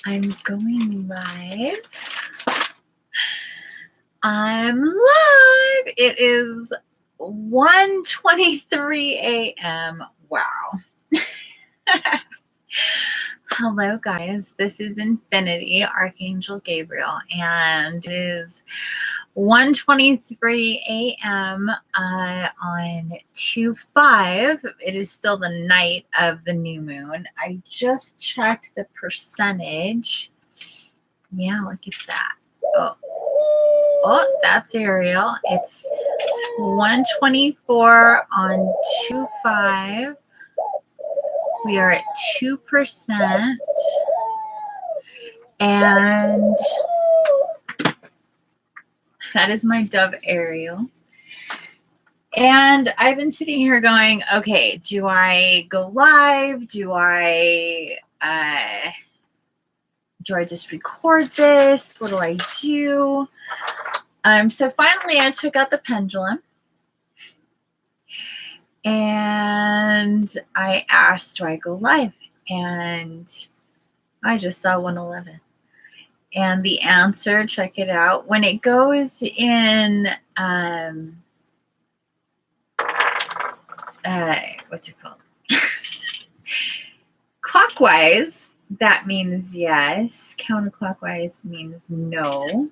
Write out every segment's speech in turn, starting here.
I'm going live. I'm live. It is 1:23 a.m. Wow. Hello, guys. This is Infiniti, Archangel Gabriel, and it is 1:23 a.m. On 2/5. It is still the night of the new moon. I just checked the percentage. Yeah, look at that. Oh, that's Ariel. It's 1:24 on 2/5. We are at 2%. And that is my dove Ariel. And I've been sitting here going, okay, do I go live? Do I just record this? What do I do? So finally I took out the pendulum and I asked, do I go live? And I just saw 111. And the answer, check it out. When it goes in, what's it called? Clockwise, that means yes. Counterclockwise means no.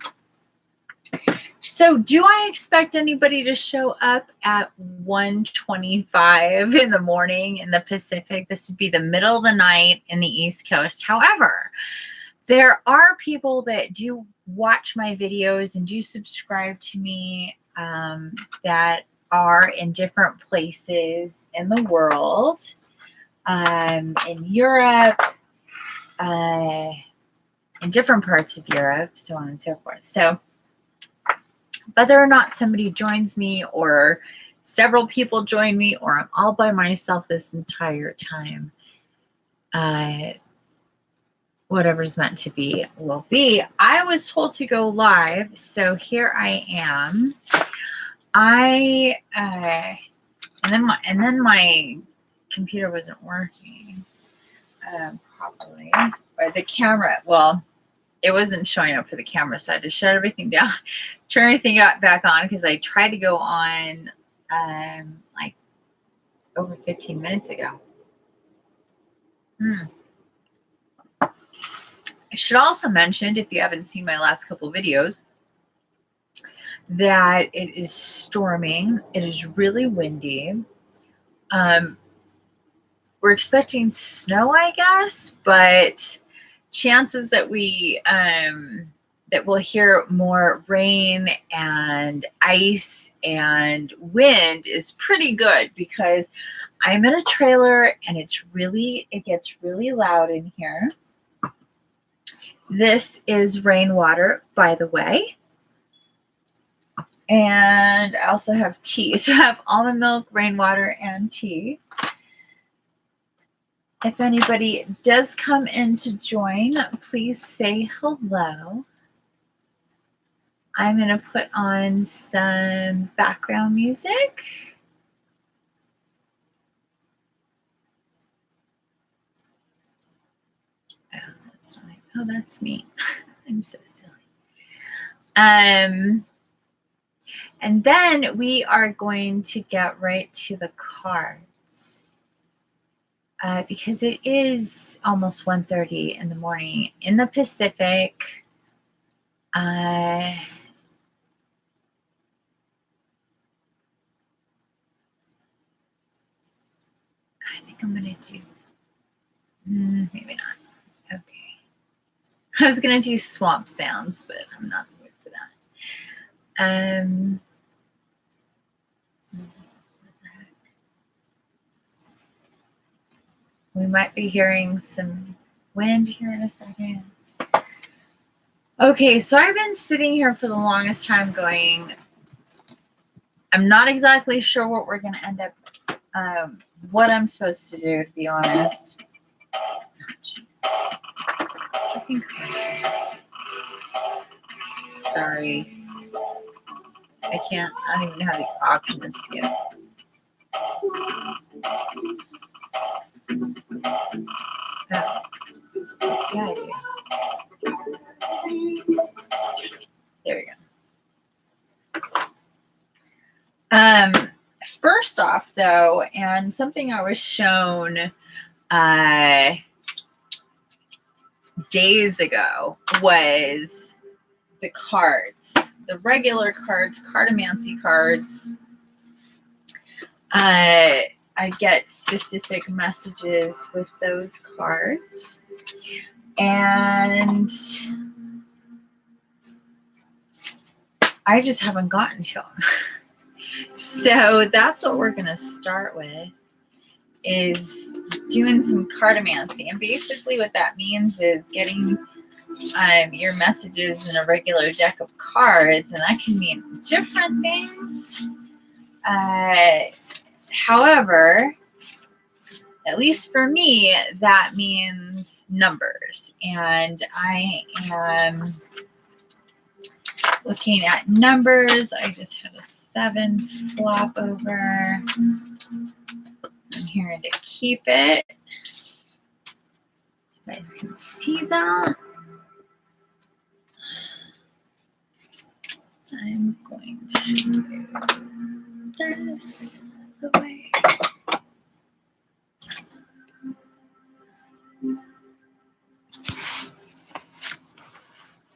So do I expect anybody to show up at 1:25 in the morning in the Pacific? This would be the middle of the night in the East Coast. However, there are people that do watch my videos and do subscribe to me that are in different places in the world, in Europe, in different parts of Europe, so on and so forth. So whether or not somebody joins me or several people join me or I'm all by myself this entire time, whatever's meant to be will be. I was told to go live, so here I am. And then my computer wasn't working properly, or the camera. Well, it wasn't showing up for the camera, so I had to shut everything down, turn everything back on, because I tried to go on like over 15 minutes ago. I should also mention, if you haven't seen my last couple videos, that it is storming. It is really windy. We're expecting snow, I guess, but chances that we'll hear more rain and ice and wind is pretty good, because I'm in a trailer and it gets really loud in here. This is rainwater, by the way. And I also have tea. So I have almond milk, rainwater, and tea. If anybody does come in to join, please say hello. I'm going to put on some background music. Oh, that's not. Oh, that's me. I'm so silly. And then we are going to get right to the cards, because it is almost 1:30 in the morning in the Pacific. I think I'm going to do, maybe not. Okay. I was going to do swamp sounds, but I'm not in the mood for that. What the heck? We might be hearing some wind here in a second. Okay, so I've been sitting here for the longest time going, I'm not exactly sure what we're going to end up, what I'm supposed to do, to be honest. Sorry. I don't even have the option to skip. Oh. Yeah, I do. First off, though, and something I was shown days ago was the cards, the regular cards, cartomancy cards. I get specific messages with those cards, and I just haven't gotten to them. So that's what we're going to start with, is doing some cartomancy. And basically what that means is getting your messages in a regular deck of cards, and that can mean different things. However, at least for me, that means numbers. And I am looking at numbers. I just had a 7 flop over. I'm here to keep it. You guys can see that. I'm going to move this away.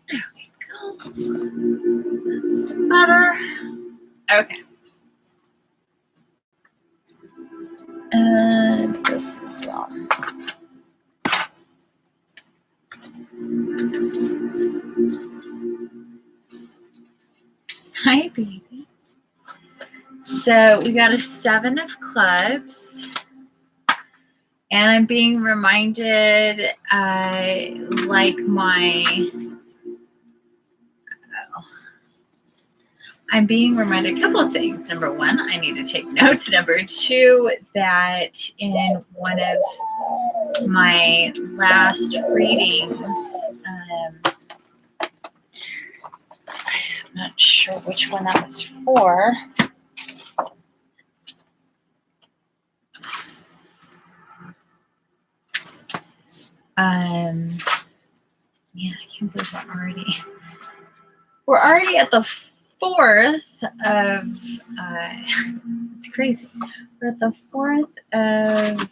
There we go. That's better. Okay. And this as well. Hi, baby. So we got a 7 of clubs. And I'm being reminded, I'm being reminded a couple of things. Number one, I need to take notes. Number two, that in one of my last readings, I'm not sure which one that was for. Yeah, I can't believe we're already at the 4th of, it's crazy. We're at the 4th of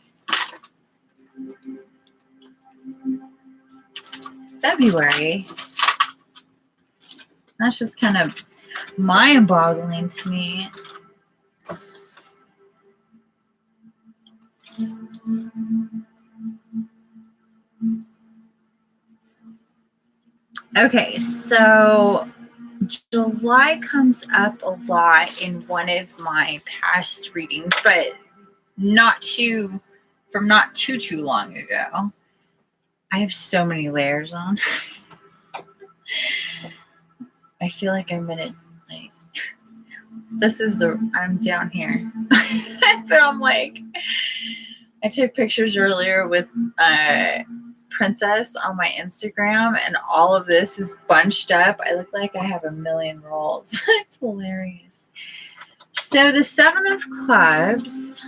February. That's just kind of mind-boggling to me. Okay, so July comes up a lot in one of my past readings, but not too long ago. I have so many layers on. I feel like I'm in it. Like, I'm down here, but I'm like, I took pictures earlier with Princess on my Instagram, and all of this is bunched up. I look like I have a million rolls. It's hilarious. So the 7 of clubs.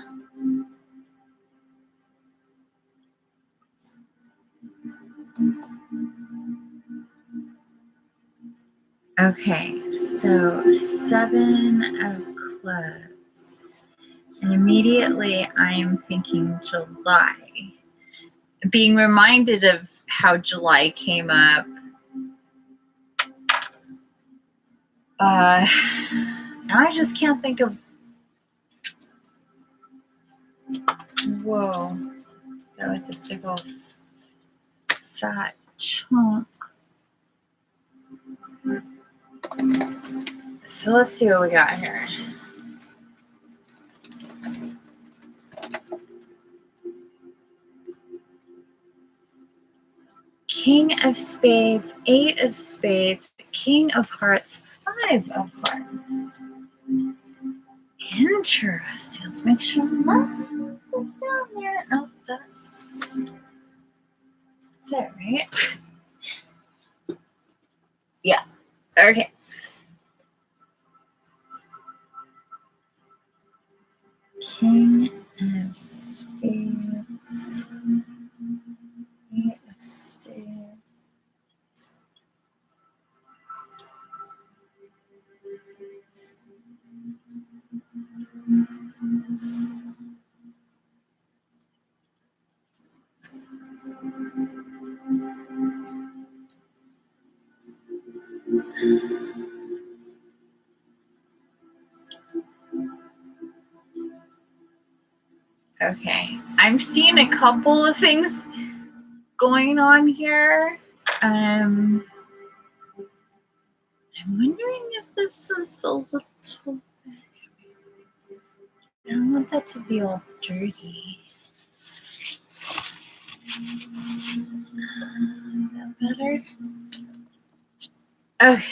Okay, so 7 of clubs. And immediately I'm thinking July. Being reminded of how July came up. And I just can't think of. Whoa, that was a big old fat chunk. So let's see what we got here. King of spades, 8 of spades, King of hearts, 5 of hearts. Interesting. Let's make sure nothing's down there. No, that's it, right? Yeah. Okay. King of spades, 8 of spades. Okay. I'm seeing a couple of things going on here. I'm wondering if this is a little bit. I don't want that to be all dirty. Is that better? Okay.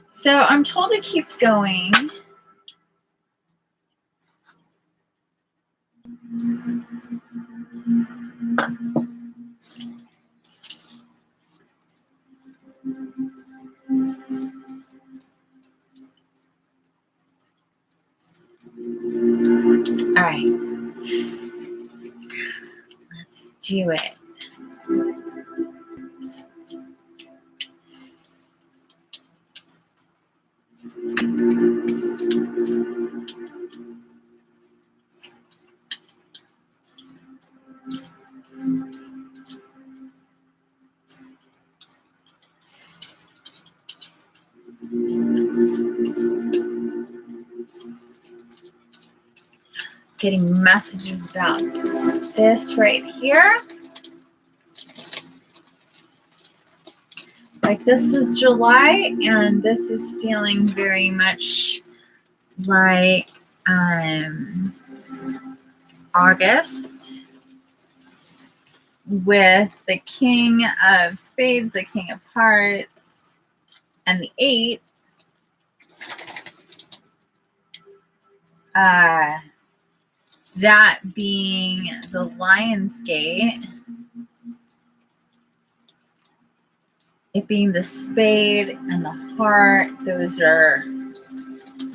So I'm told to keep going. All right. Let's do it. Getting messages about this right here. Like this was July, and this is feeling very much like August with the King of Spades, the King of Hearts, and the 8. That being the Lion's Gate. It being the spade and the heart. Those are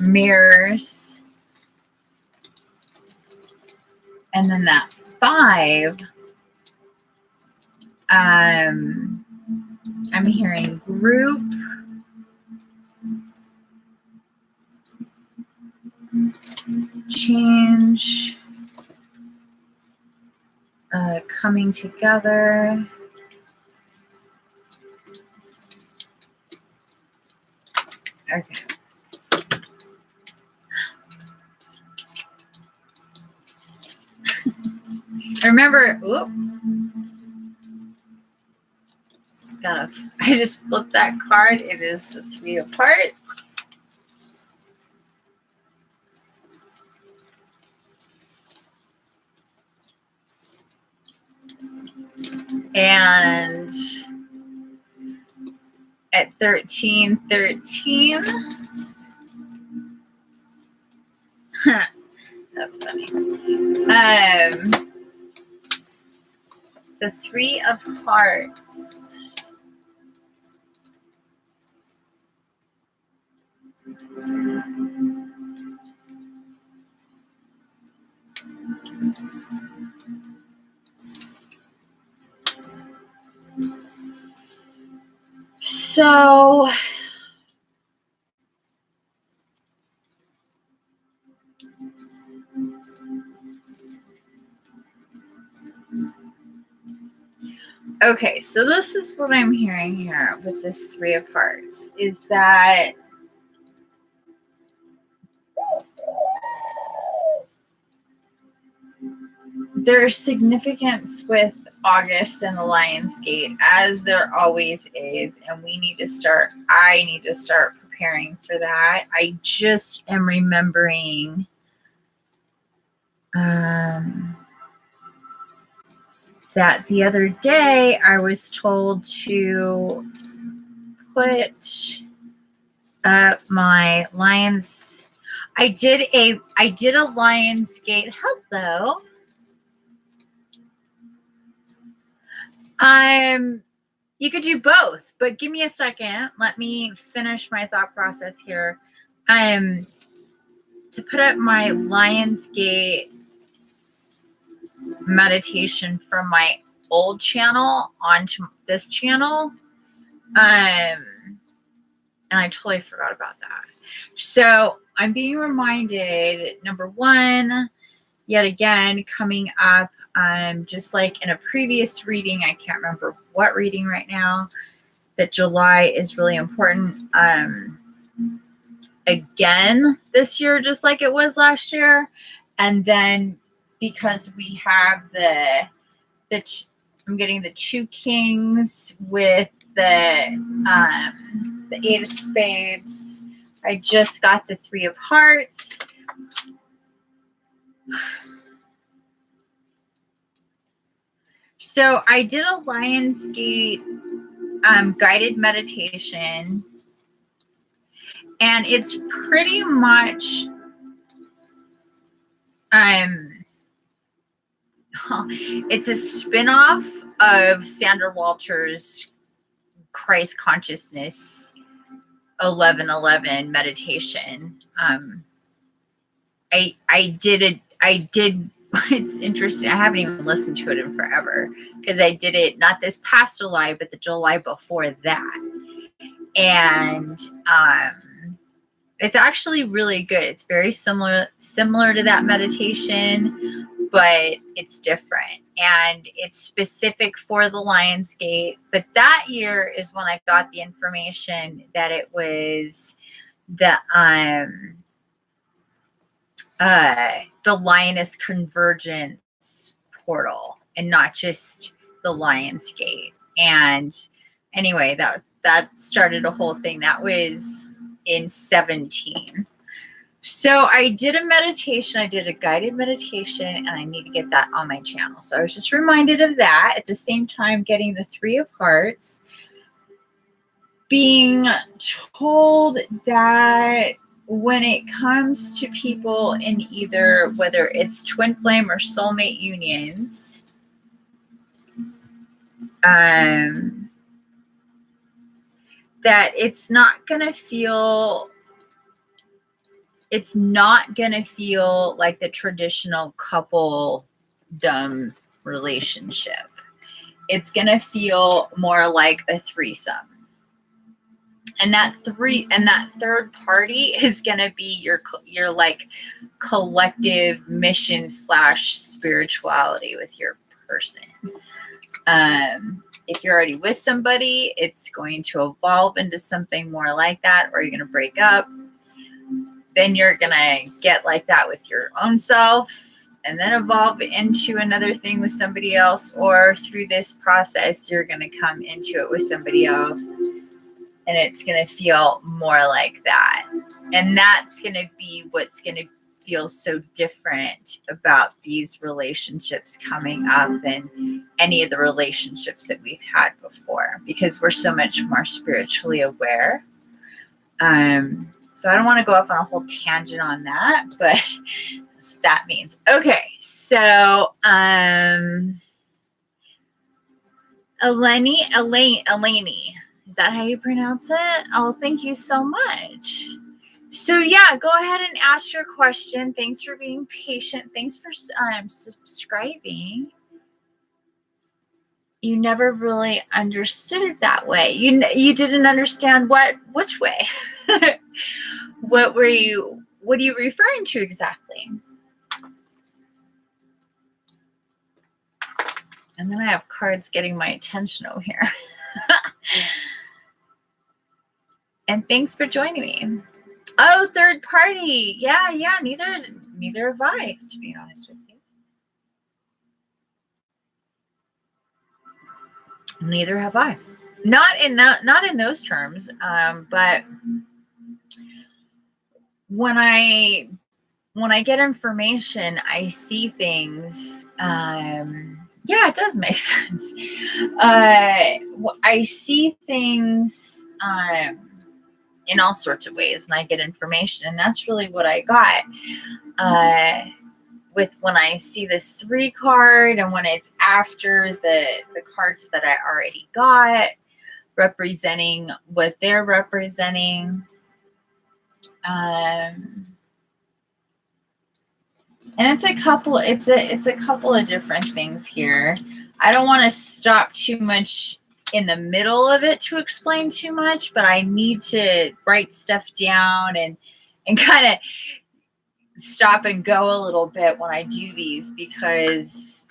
mirrors. And then that 5. I'm hearing group. Change. Coming together. Okay. Remember, I just flipped that card. It is the 3 of Hearts. And at 1313, that's funny. The 3 of Hearts. So okay, so this is what I'm hearing here with this 3 of Hearts is that there's significance with August and the Lion's Gate, as there always is, and I need to start preparing for that. I just am remembering that the other day I was told to put up my Lions. I did a Lion's Gate. Hello. You could do both, but give me a second. Let me finish my thought process here. To put up my Lion's Gate meditation from my old channel onto this channel. And I totally forgot about that. So I'm being reminded, number 1, yet again, coming up, just like in a previous reading, I can't remember what reading right now, that July is really important. Again, this year, just like it was last year. And then because we have I'm getting the 2 kings with the 8 of spades. I just got the 3 of hearts. So I did a Lionsgate guided meditation, and it's pretty much it's a spin-off of Sandra Walter's Christ Consciousness 11:11 meditation. I did it's interesting. I haven't even listened to it in forever because I did it not this past July, but the July before that. And it's actually really good. It's very similar to that meditation, but it's different. And it's specific for the Lionsgate. But that year is when I got the information that it was the Lioness Convergence portal and not just the Lionsgate. And anyway, that started a whole thing. That was in 17. So I did a meditation. I did a guided meditation, and I need to get that on my channel. So I was just reminded of that. At the same time, getting the 3 of hearts, being told that when it comes to people in either, whether it's twin flame or soulmate unions, that it's not going to feel like the traditional couple-dom relationship. It's going to feel more like a threesome. And that third party is going to be your like collective mission / spirituality with your person. If you're already with somebody, it's going to evolve into something more like that, or you're going to break up. Then you're going to get like that with your own self, and then evolve into another thing with somebody else, or through this process, you're going to come into it with somebody else. And it's going to feel more like that. And that's going to be what's going to feel so different about these relationships coming up than any of the relationships that we've had before, because we're so much more spiritually aware. So I don't want to go off on a whole tangent on that, but that's what that means. Okay, so Eleni. Is that how you pronounce it? Oh, thank you so much. So yeah, go ahead and ask your question. Thanks for being patient. Thanks for subscribing. You never really understood it that way. You didn't understand which way. What are you referring to exactly? And then I have cards getting my attention over here. And thanks for joining me. Oh, third party. Yeah. Neither have I, to be honest with you. Neither have I. Not in those terms. But when I get information, I see things. Yeah, it does make sense. I see things in all sorts of ways, and I get information, and that's really what I got with when I see this 3 card, and when it's after the cards that I already got, representing what they're representing. And it's a couple of different things here. I don't want to stop too much in the middle of it to explain too much, but I need to write stuff down and kind of stop and go a little bit when I do these, because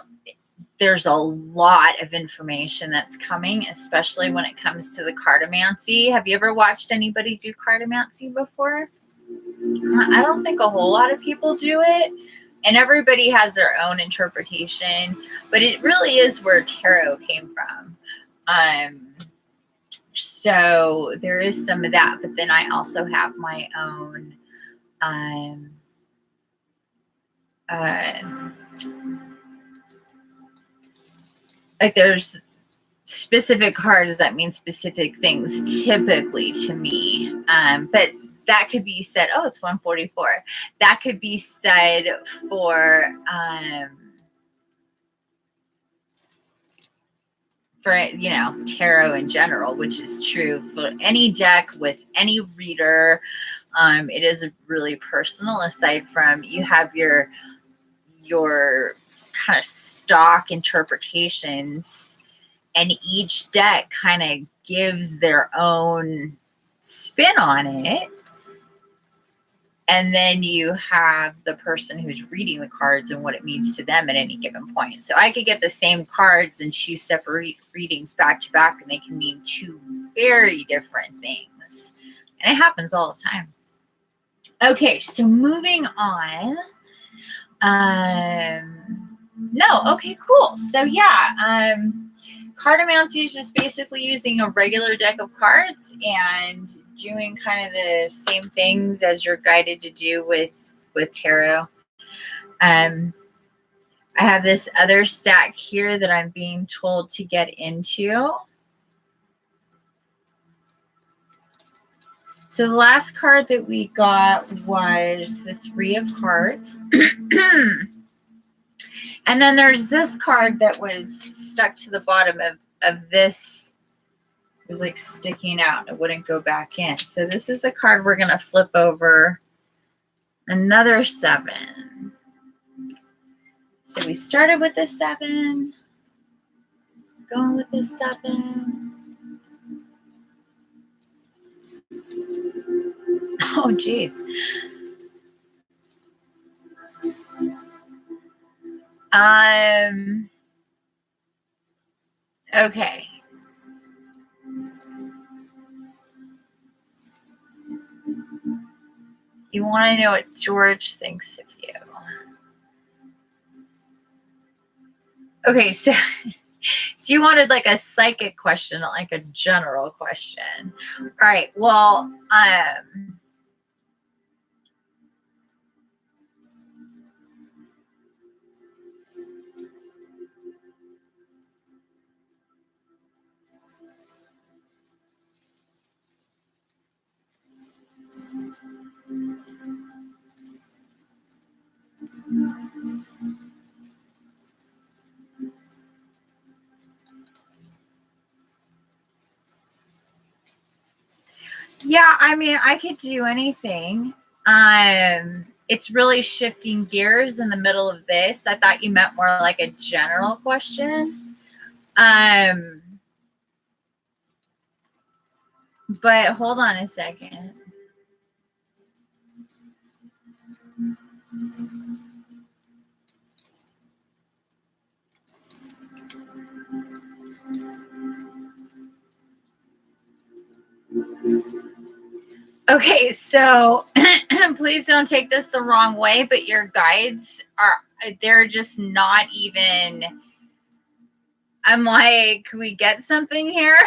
there's a lot of information that's coming, especially when it comes to the cartomancy. Have you ever watched anybody do cartomancy before? I don't think a whole lot of people do it, And everybody has their own interpretation, but it really is where tarot came from. So there is some of that, but then I also have my own like there's specific cards that mean specific things typically to me. But that could be said, oh, it's 144. That could be said for you know, tarot in general, which is true for any deck with any reader. It is really personal, aside from you have your kind of stock interpretations, and each deck kind of gives their own spin on it. And then you have the person who's reading the cards and what it means to them at any given point. So I could get the same cards and choose separate readings back to back, and they can mean two very different things. And it happens all the time. Okay, so moving on. No, okay, cool. So yeah, cartomancy is just basically using a regular deck of cards and doing kind of the same things as you're guided to do with tarot. I have this other stack here that I'm being told to get into. So the last card that we got was the Three of Hearts. And then there's this card that was stuck to the bottom of this. It was like sticking out. It wouldn't go back in. So this is the card we're going to flip over. Another 7. So we started with the 7. Going with the 7. Oh, geez. Okay. You want to know what George thinks of you. Okay, so you wanted like a psychic question, not like a general question. All right, well, yeah, I mean, I could do anything. It's really shifting gears in the middle of this. I thought you meant more like a general question. But hold on a second. Okay, so please don't take this the wrong way, but your guides they're just not even, I'm like, can we get something here?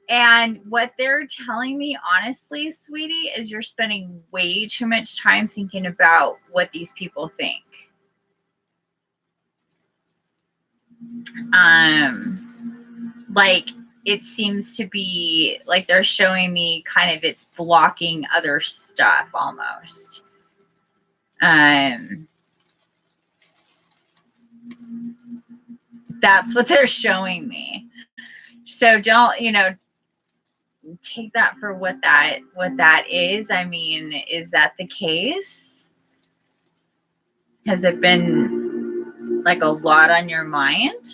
And what they're telling me, honestly, sweetie, is you're spending way too much time thinking about what these people think. Like, it seems to be like they're showing me kind of it's blocking other stuff almost. That's what they're showing me. So don't, take that for what that is. I mean, is that the case? Has it been like a lot on your mind?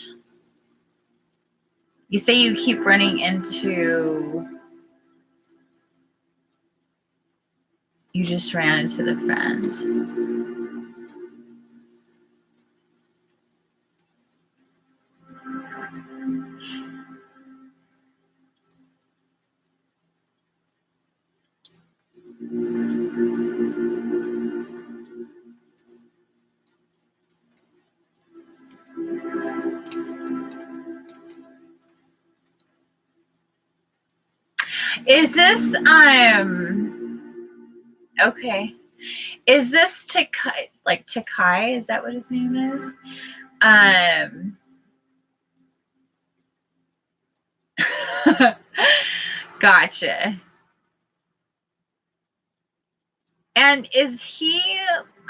You say you keep running into, you just ran into the friend. Is this okay? Is this Takai? Like Takai? Is that what his name is? Gotcha. And is he?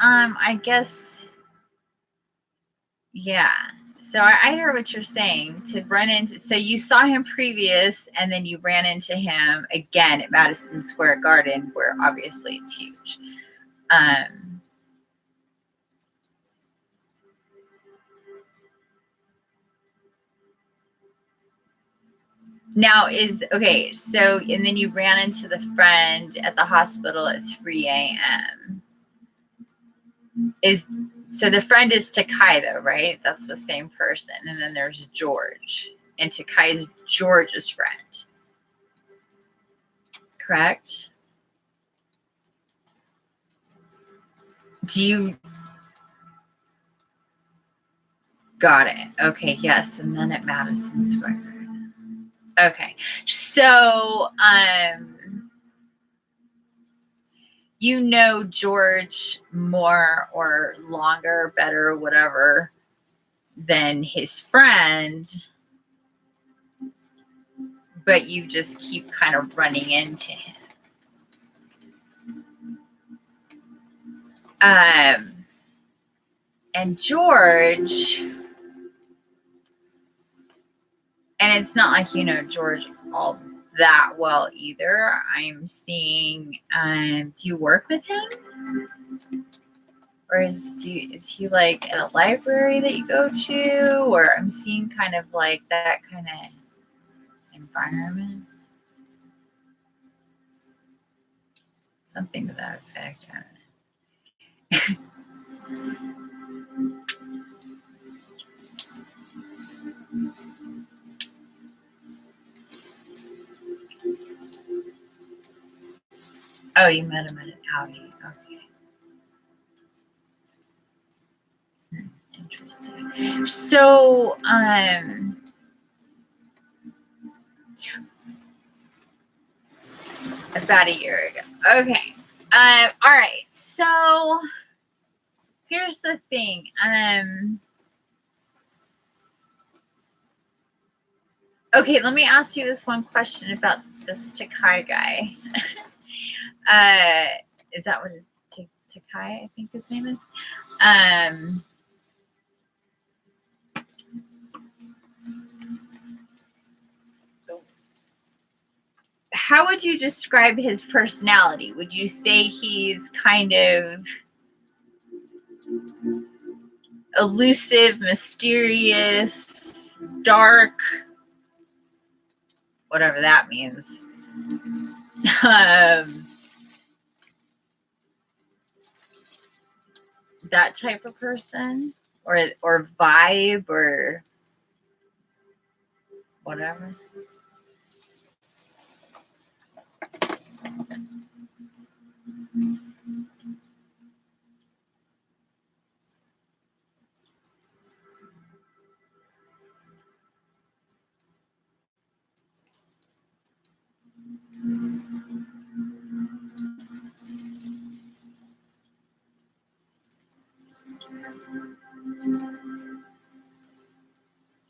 I guess. Yeah. So I hear what you're saying. To run into, so you saw him previous, and then you ran into him again at Madison Square Garden, where obviously it's huge. Now is okay. So and then you ran into the friend at the hospital at 3 a.m. Is so the friend is Takai though, right? That's the same person. And then there's George, and Takai is George's friend. Correct? Do you got it? Okay, yes. And then at Madison Square. Okay. So you know George more or longer, better, whatever, than his friend, but you just keep kind of running into him. And George, and it's not like you know George all that well either. I'm seeing, do you work with him? Or is he like at a library that you go to? Or I'm seeing kind of like that kind of environment. Something to that effect. I don't know. Oh, you met him at an outing. Okay. Interesting. So, about a year ago. Okay. All right. So here's the thing. Okay, let me ask you this one question about this Takai guy. Is that what his Takai? I think his name is. How would you describe his personality? Would you say he's kind of elusive, mysterious, dark, whatever that means? That type of person, or vibe, or whatever.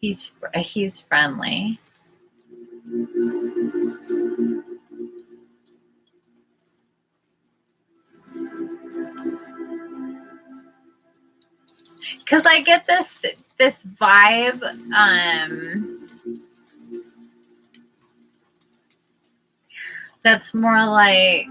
He's friendly. Because I get this vibe. That's more like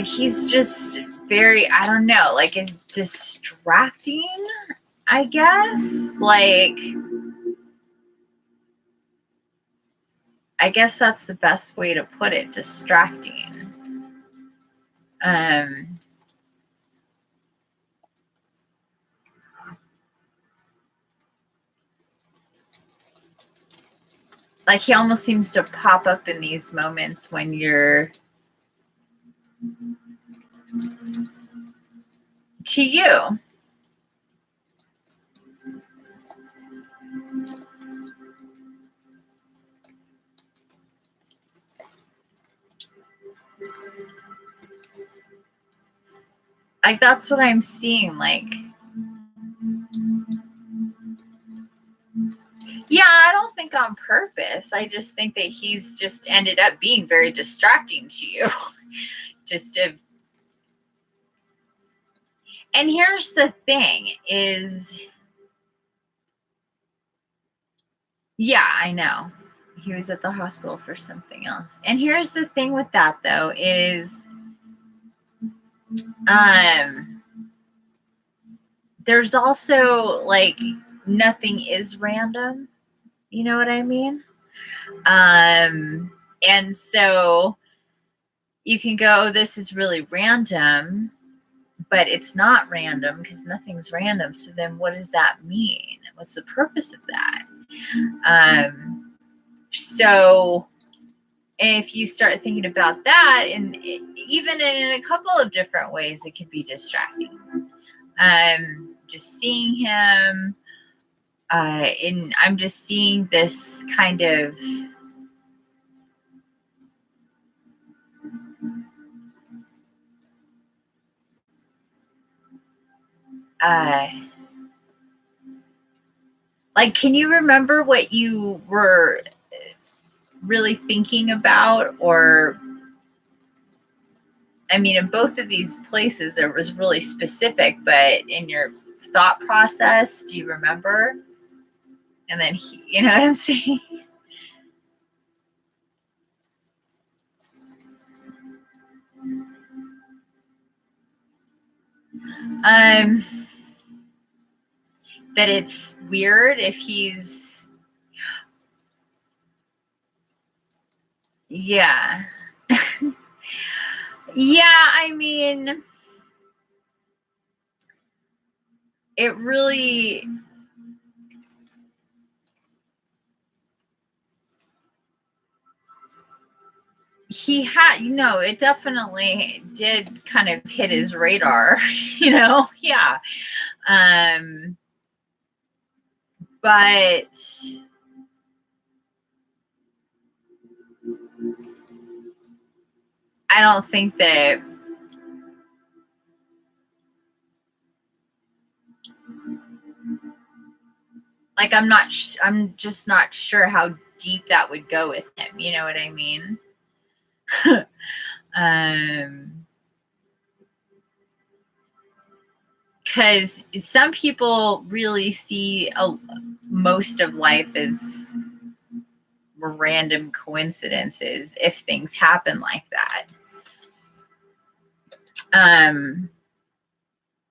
he's just very, I don't know, like it's distracting, I guess. Like, I guess that's the best way to put it, distracting. Like he almost seems to pop up in these moments when you're to you. Like, that's what I'm seeing. Like, yeah, I don't think on purpose. I just think that he's just ended up being very distracting to you. Just to, and here's the thing is, yeah, I know. He was at the hospital for something else. And here's the thing with that, though, is there's also, like, nothing is random. You know what I mean? And so you can go, this is really random, but it's not random because nothing's random. So then what does that mean? What's the purpose of that? So if you start thinking about that, and even in a couple of different ways, it can be distracting. Just seeing him, and I'm just seeing this kind of like, can you remember what you were really thinking about? Or, I mean, in both of these places, it was really specific, but in your thought process, do you remember? And then, you know what I'm saying? That it's weird if he's, yeah. Yeah, I mean, it really, he had, it definitely did kind of hit his radar, yeah. But I don't think that, like, I'm just not sure how deep that would go with him. You know what I mean? Because some people really see most of life as random coincidences if things happen like that.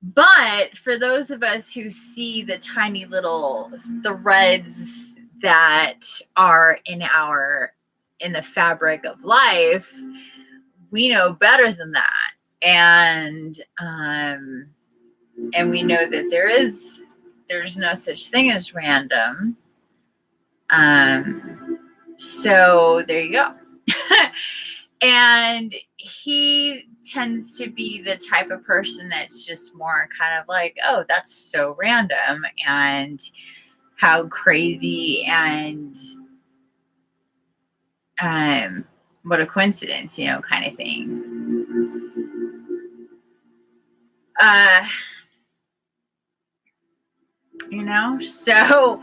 But for those of us who see the tiny little threads that are in the fabric of life, we know better than that. And we know that there's no such thing as random. So there you go. And he tends to be the type of person that's just more kind of like, oh, that's so random, and how crazy, and what a coincidence, kind of thing. So,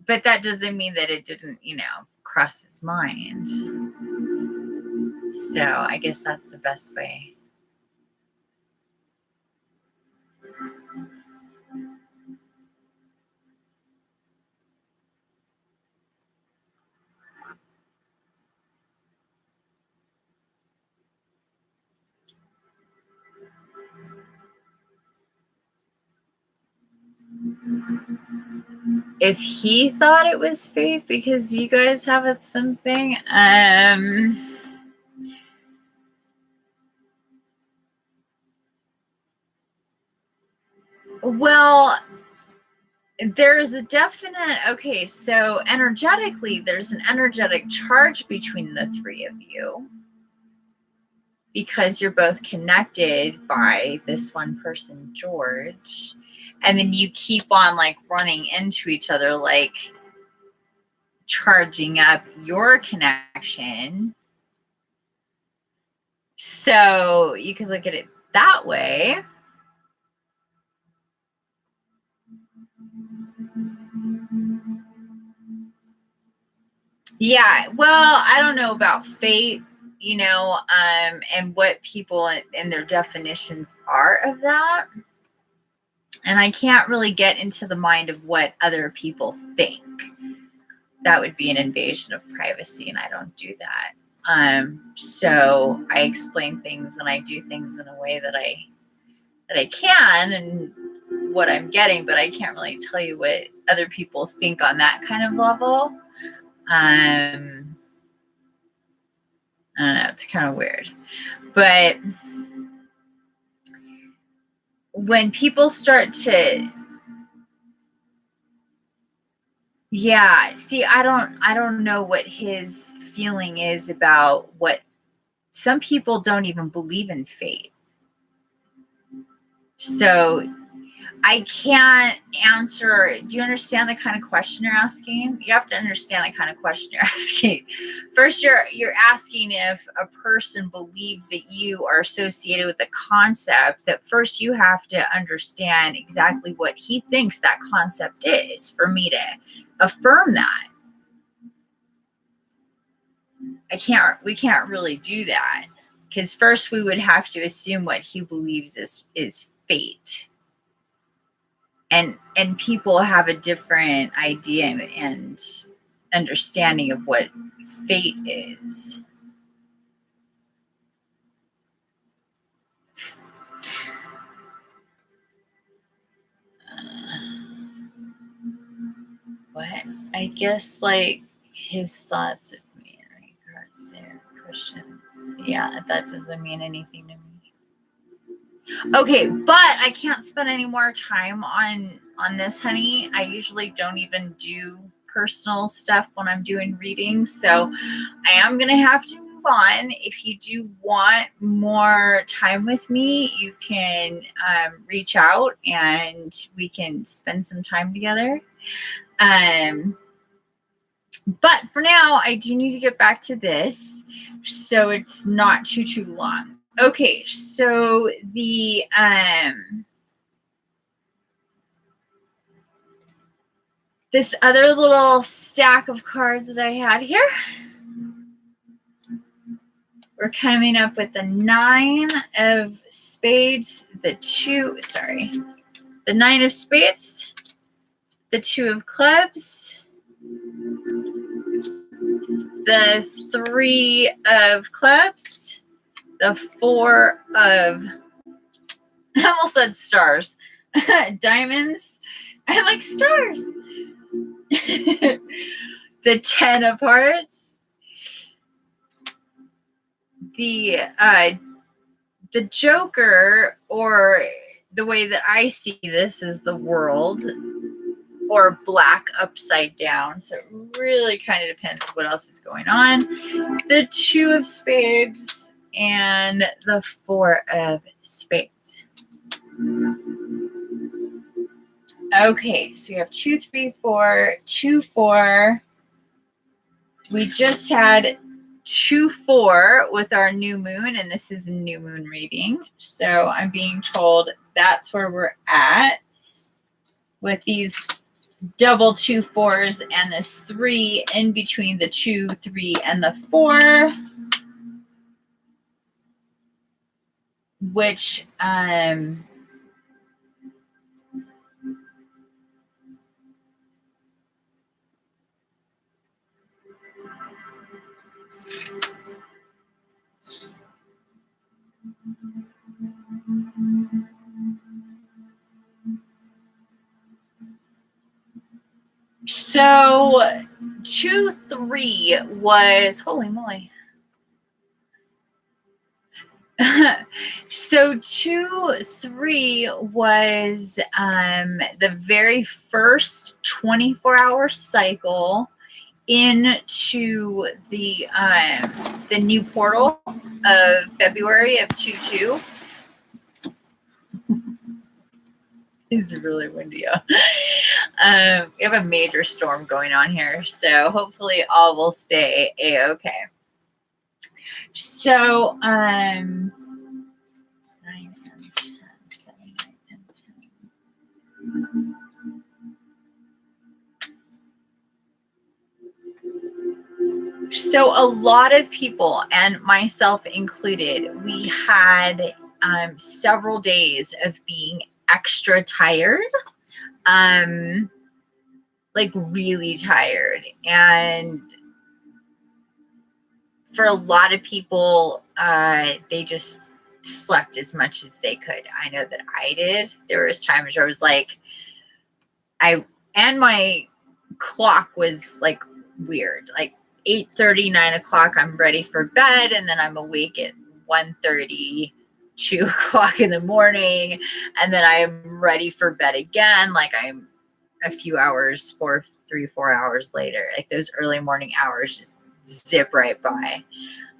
but that doesn't mean that it didn't, cross his mind. So I guess that's the best way. If he thought it was fate because you guys have something, well, there's a definite, okay, so energetically, there's an energetic charge between the three of you. because you're both connected by this one person, George. And then you keep on like running into each other, like charging up your connection. So you could look at it that way. Yeah, well, I don't know about fate, you know, and what people and their definitions are of that. And I can't really get into the mind of what other people think. That would be an invasion of privacy, and I don't do that. So I explain things and I do things in a way that I can and what I'm getting, but I can't really tell you what other people think on that kind of level. I don't know, it's kind of weird. But when people start to, yeah, see, I don't know what his feeling is about what some people don't even believe in fate. So I can't answer. Do you understand the kind of question you're asking? You have to understand the kind of question you're asking. First, you're asking if a person believes that you are associated with the concept. That first you have to understand exactly what he thinks that concept is for me to affirm that. We can't really do that because first we would have to assume what he believes is fate. And people have a different idea and understanding of what fate is. What? I guess like his thoughts of me in regards their Christians. Yeah, that doesn't mean anything to me. Okay, but I can't spend any more time on this, honey. I usually don't even do personal stuff when I'm doing readings, so I am gonna have to move on. If you do want more time with me, you can reach out and we can spend some time together. But for now, I do need to get back to this, so it's not too long. Okay, so the this other little stack of cards that I had here, we're coming up with the 9 of spades, the 9 of spades, the 2 of clubs, the 3 of clubs, the 4 of, I almost said stars, diamonds. I like stars. The 10 of hearts, the Joker, or the way that I see this is the world, or black upside down. So it really kind of depends what else is going on. The 2 of spades and the 4 of spades. Okay, so we have 2, 3, 4, 2, 4. We just had 2, 4 with our new moon, and this is a new moon reading. So I'm being told that's where we're at with these double 2 4s and this 3 in between the 2, 3, and the 4, which so 2, 3 was, holy moly. So 2, 3 was the very first 24-hour cycle into the new portal of February of 22. It's really windy. We have a major storm going on here, so hopefully all will stay a-okay. So 9 and 10, 7, 9 and 10. So a lot of people, and myself included, we had several days of being extra tired, like really tired. And for a lot of people, they just slept as much as they could. I know that I did. There was times where I was like, and my clock was like weird, like 8:30, 9 o'clock, I'm ready for bed. And then I'm awake at 1:30, 2 o'clock in the morning. And then I'm ready for bed again. Like I'm a few hours, 3-4 hours later, like those early morning hours just zip right by.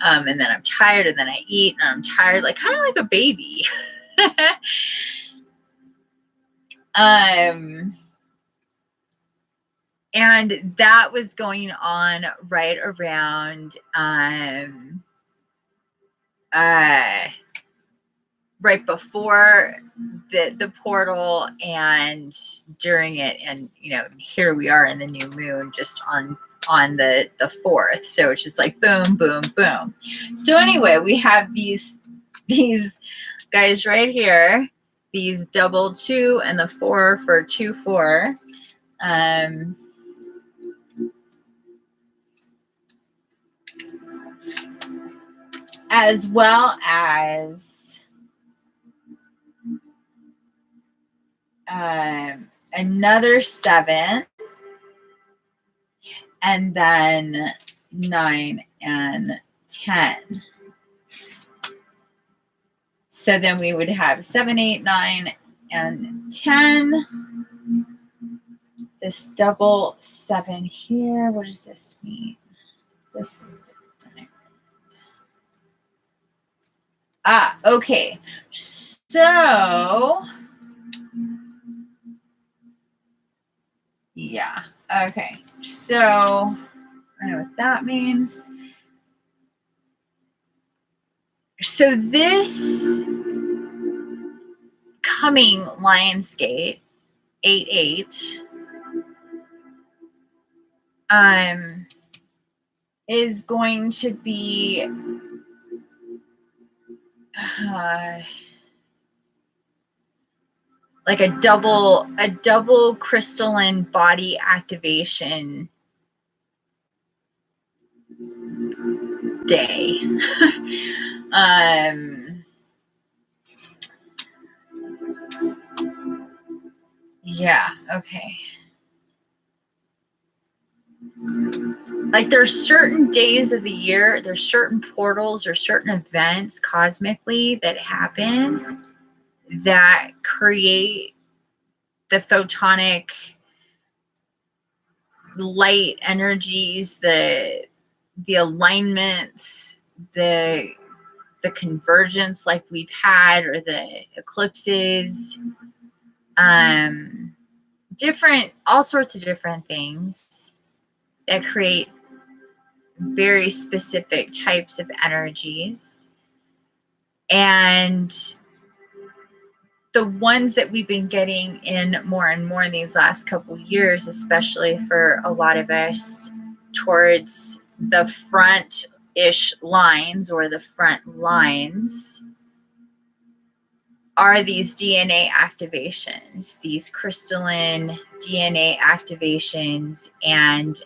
And then I'm tired, and then I eat, and I'm tired, like kind of like a baby. And that was going on right around right before the portal and during it. And you know, here we are in the new moon, just on the 4th. So it's just like boom, boom, boom. So anyway, we have these guys right here, these double 2 and the 4 for 2-4. As well as another 7, and then 9 and 10. So then we would have 7, 8, 9, and 10. This double 7 here. What does this mean? This is the diamond. Okay. So, yeah. Okay. So, I know what that means. So this coming Lionsgate 8/8 is going to be like a double crystalline body activation day. Yeah, okay. Like there's certain days of the year, there's certain portals or certain events cosmically that happen that create the photonic light energies, the alignments, the convergence like we've had, or the eclipses, all sorts of different things that create very specific types of energies. And the ones that we've been getting in more and more in these last couple years, especially for a lot of us towards the front-ish lines or the front lines, are these DNA activations, these crystalline DNA activations. And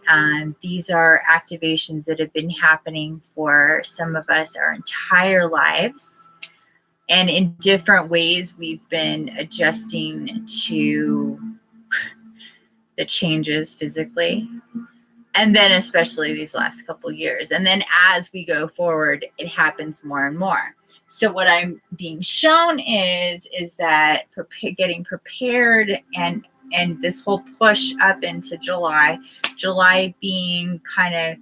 these are activations that have been happening for some of us our entire lives. And in different ways, we've been adjusting to the changes physically. And then especially these last couple years. And then as we go forward, it happens more and more. So what I'm being shown is that getting prepared and and this whole push up into July being kind of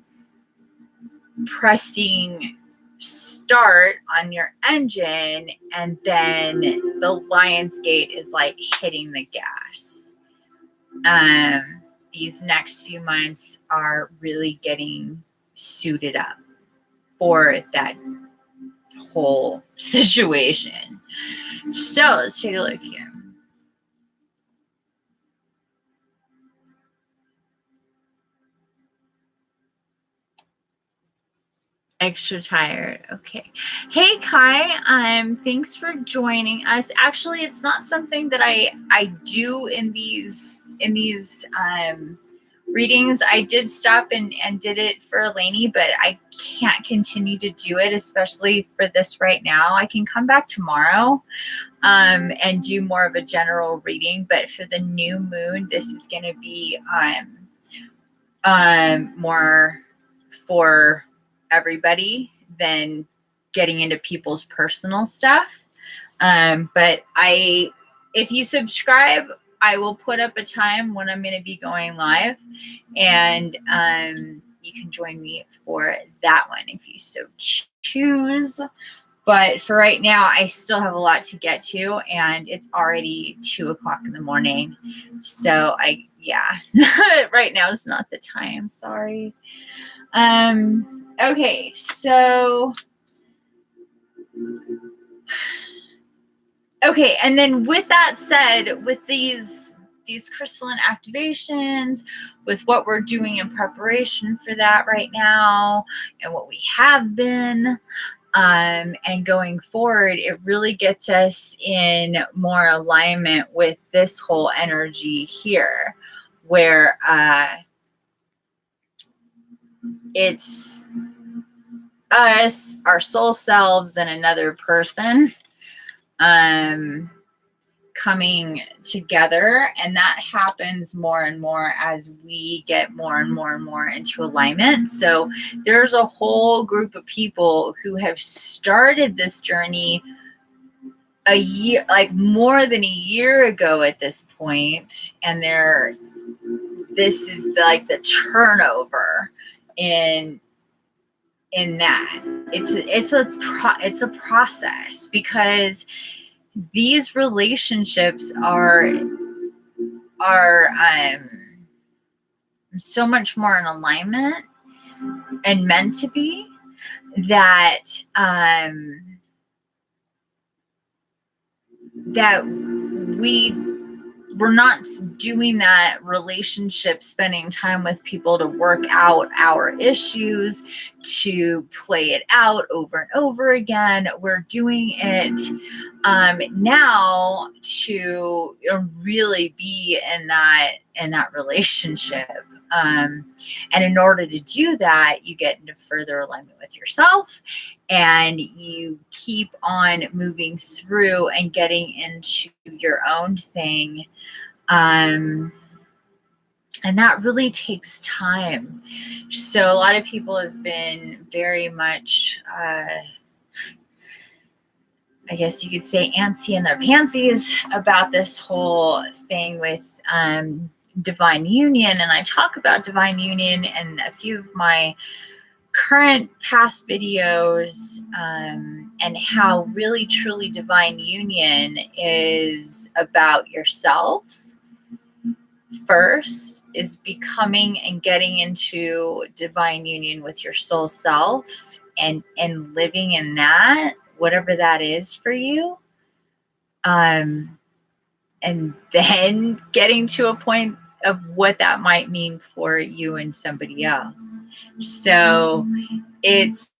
pressing start on your engine, and then the Lion's Gate is like hitting the gas. These next few months are really getting suited up for that whole situation. So let's take a look here. Extra tired. Okay. Hey Kai, thanks for joining us. Actually, it's not something that I do in these readings. I did stop and did it for Eleni, but I can't continue to do it, especially for this right now. I can come back tomorrow and do more of a general reading, but for the new moon, this is going to be more for everybody than getting into people's personal stuff. But if you subscribe, I will put up a time when I'm going to be going live, and you can join me for that one if you so choose. But for right now, I still have a lot to get to, and it's already 2 o'clock in the morning. So right now is not the time. Sorry. Okay, so okay, and then with that said, with these crystalline activations, with what we're doing in preparation for that right now, and what we have been, and going forward, it really gets us in more alignment with this whole energy here, where it's us, our soul selves, and another person coming together, and that happens more and more as we get more and more and more into alignment. So there's a whole group of people who have started this journey a year, like more than a year ago at this point, and this is like the turnover in that. It's a process, because these relationships are so much more in alignment and meant to be, that we're not doing that relationship, spending time with people to work out our issues, to play it out over and over again. We're doing it now to really be in that relationship. And in order to do that, you get into further alignment with yourself, and you keep on moving through and getting into your own thing. And that really takes time. So a lot of people have been very much, I guess you could say, antsy in their pantsies about this whole thing with divine union. And I talk about divine union in a few of my current past videos, and how really truly divine union is about yourself first, is becoming and getting into divine union with your soul self, and living in that, whatever that is for you, and then getting to a point of what that might mean for you and somebody else. So it's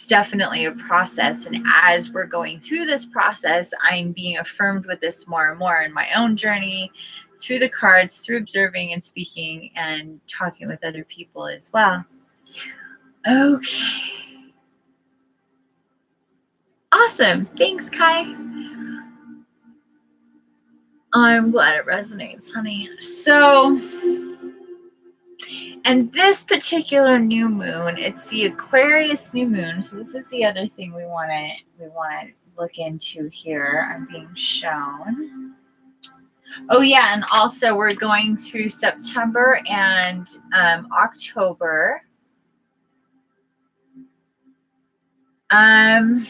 definitely a process, and as we're going through this process, I'm being affirmed with this more and more in my own journey, through the cards, through observing and speaking and talking with other people as well. Okay, awesome. Thanks, Kai. I'm glad it resonates, honey. So, and this particular new moon, it's the Aquarius new moon. So this is the other thing we want to look into here. I'm being shown. Oh yeah, and also we're going through September and October. I'm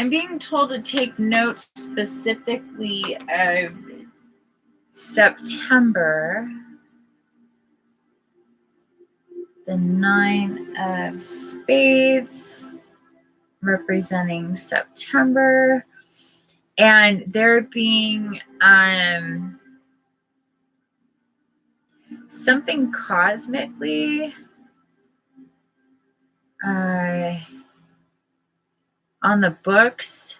being told to take note specifically of September. The 9 of Spades representing September, and there being something cosmically on the books.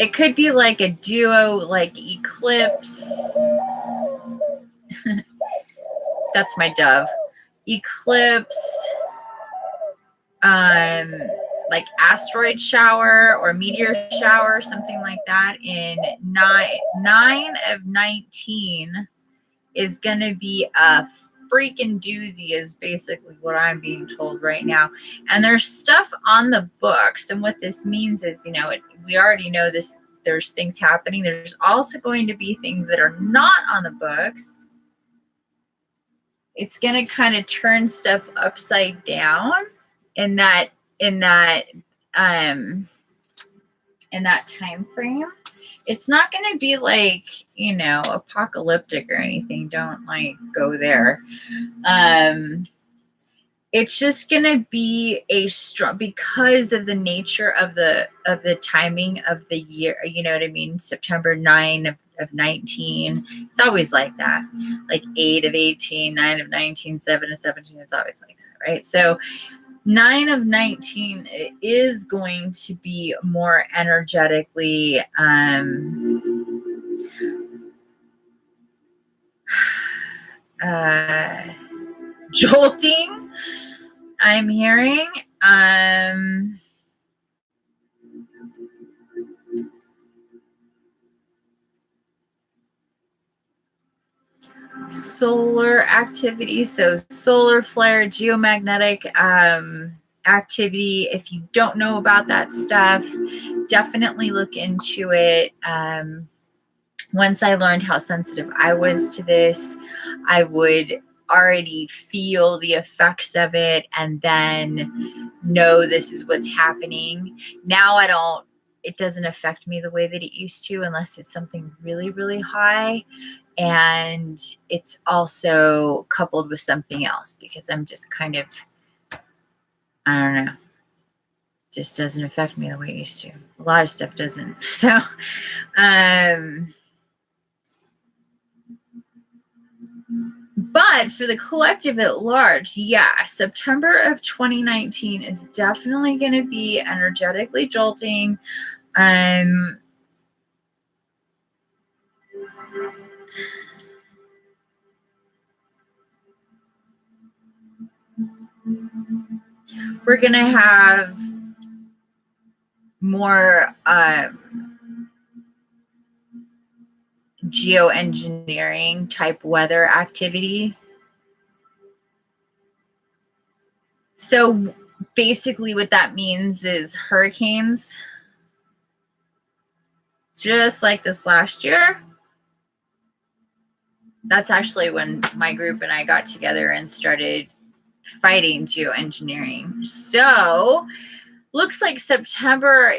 It could be like a duo, like eclipse. That's my dove. Eclipse, like asteroid shower or meteor shower, something like that. In 9 of 19 is gonna be a freaking doozy, is basically what I'm being told right now. And there's stuff on the books, and what this means is, you know, we already know this. There's things happening. There's also going to be things that are not on the books. It's going to kind of turn stuff upside down in that time frame. It's not going to be like, you know, apocalyptic or anything. Don't like go there. It's just going to be a strong, because of the nature of the timing of the year, you know what I mean? September 9 of 19. It's always like that. Like 8 of 18, 9 of 19, 7 of 17. It's always like that, right? So 9 of 19 is going to be more energetically jolting, I'm hearing. Solar activity, so solar flare, geomagnetic activity. If you don't know about that stuff, definitely look into it. Once I learned how sensitive I was to this, I would already feel the effects of it and then know this is what's happening. Now it doesn't affect me the way that it used to, unless it's something really, really high. And it's also coupled with something else, because I'm just kind of, I don't know, just doesn't affect me the way it used to. A lot of stuff doesn't. So, but for the collective at large, yeah, September of 2019 is definitely going to be energetically jolting. We're going to have more geoengineering type weather activity. So basically what that means is hurricanes, just like this last year. That's actually when my group and I got together and started fighting geoengineering. So looks like September of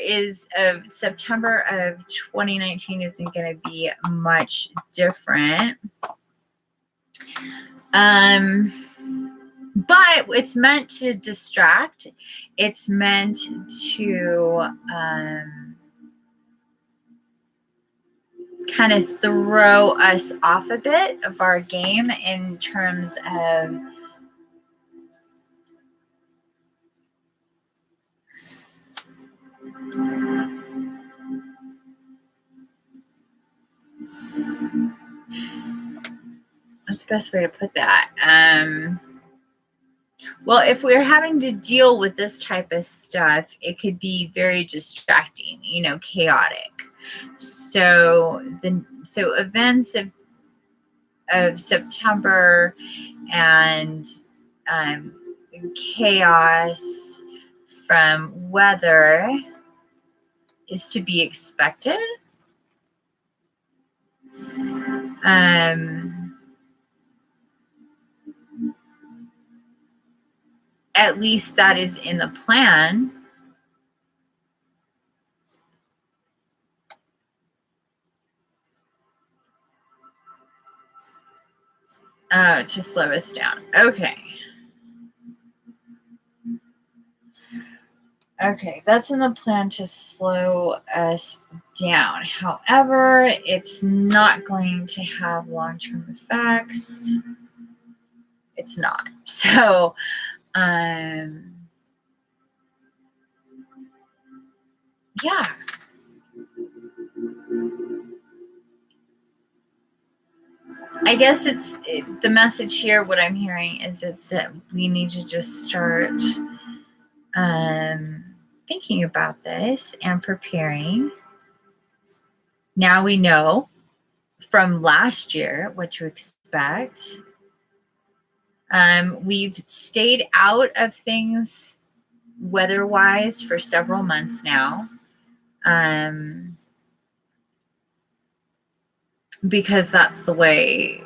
2019 isn't going to be much different. But it's meant to distract. It's meant to kind of throw us off a bit of our game in terms of what's the best way to put that? Well, if we're having to deal with this type of stuff, it could be very distracting, you know, chaotic. So events of September and chaos from weather is to be expected. At least that is in the plan. Oh, to slow us down. Okay. Okay, that's in the plan to slow us down. However, it's not going to have long-term effects. It's not. So, yeah. I guess the message here, what I'm hearing is that we need to just start thinking about this and preparing. Now we know from last year what to expect. We've stayed out of things weather-wise for several months now. Because that's the way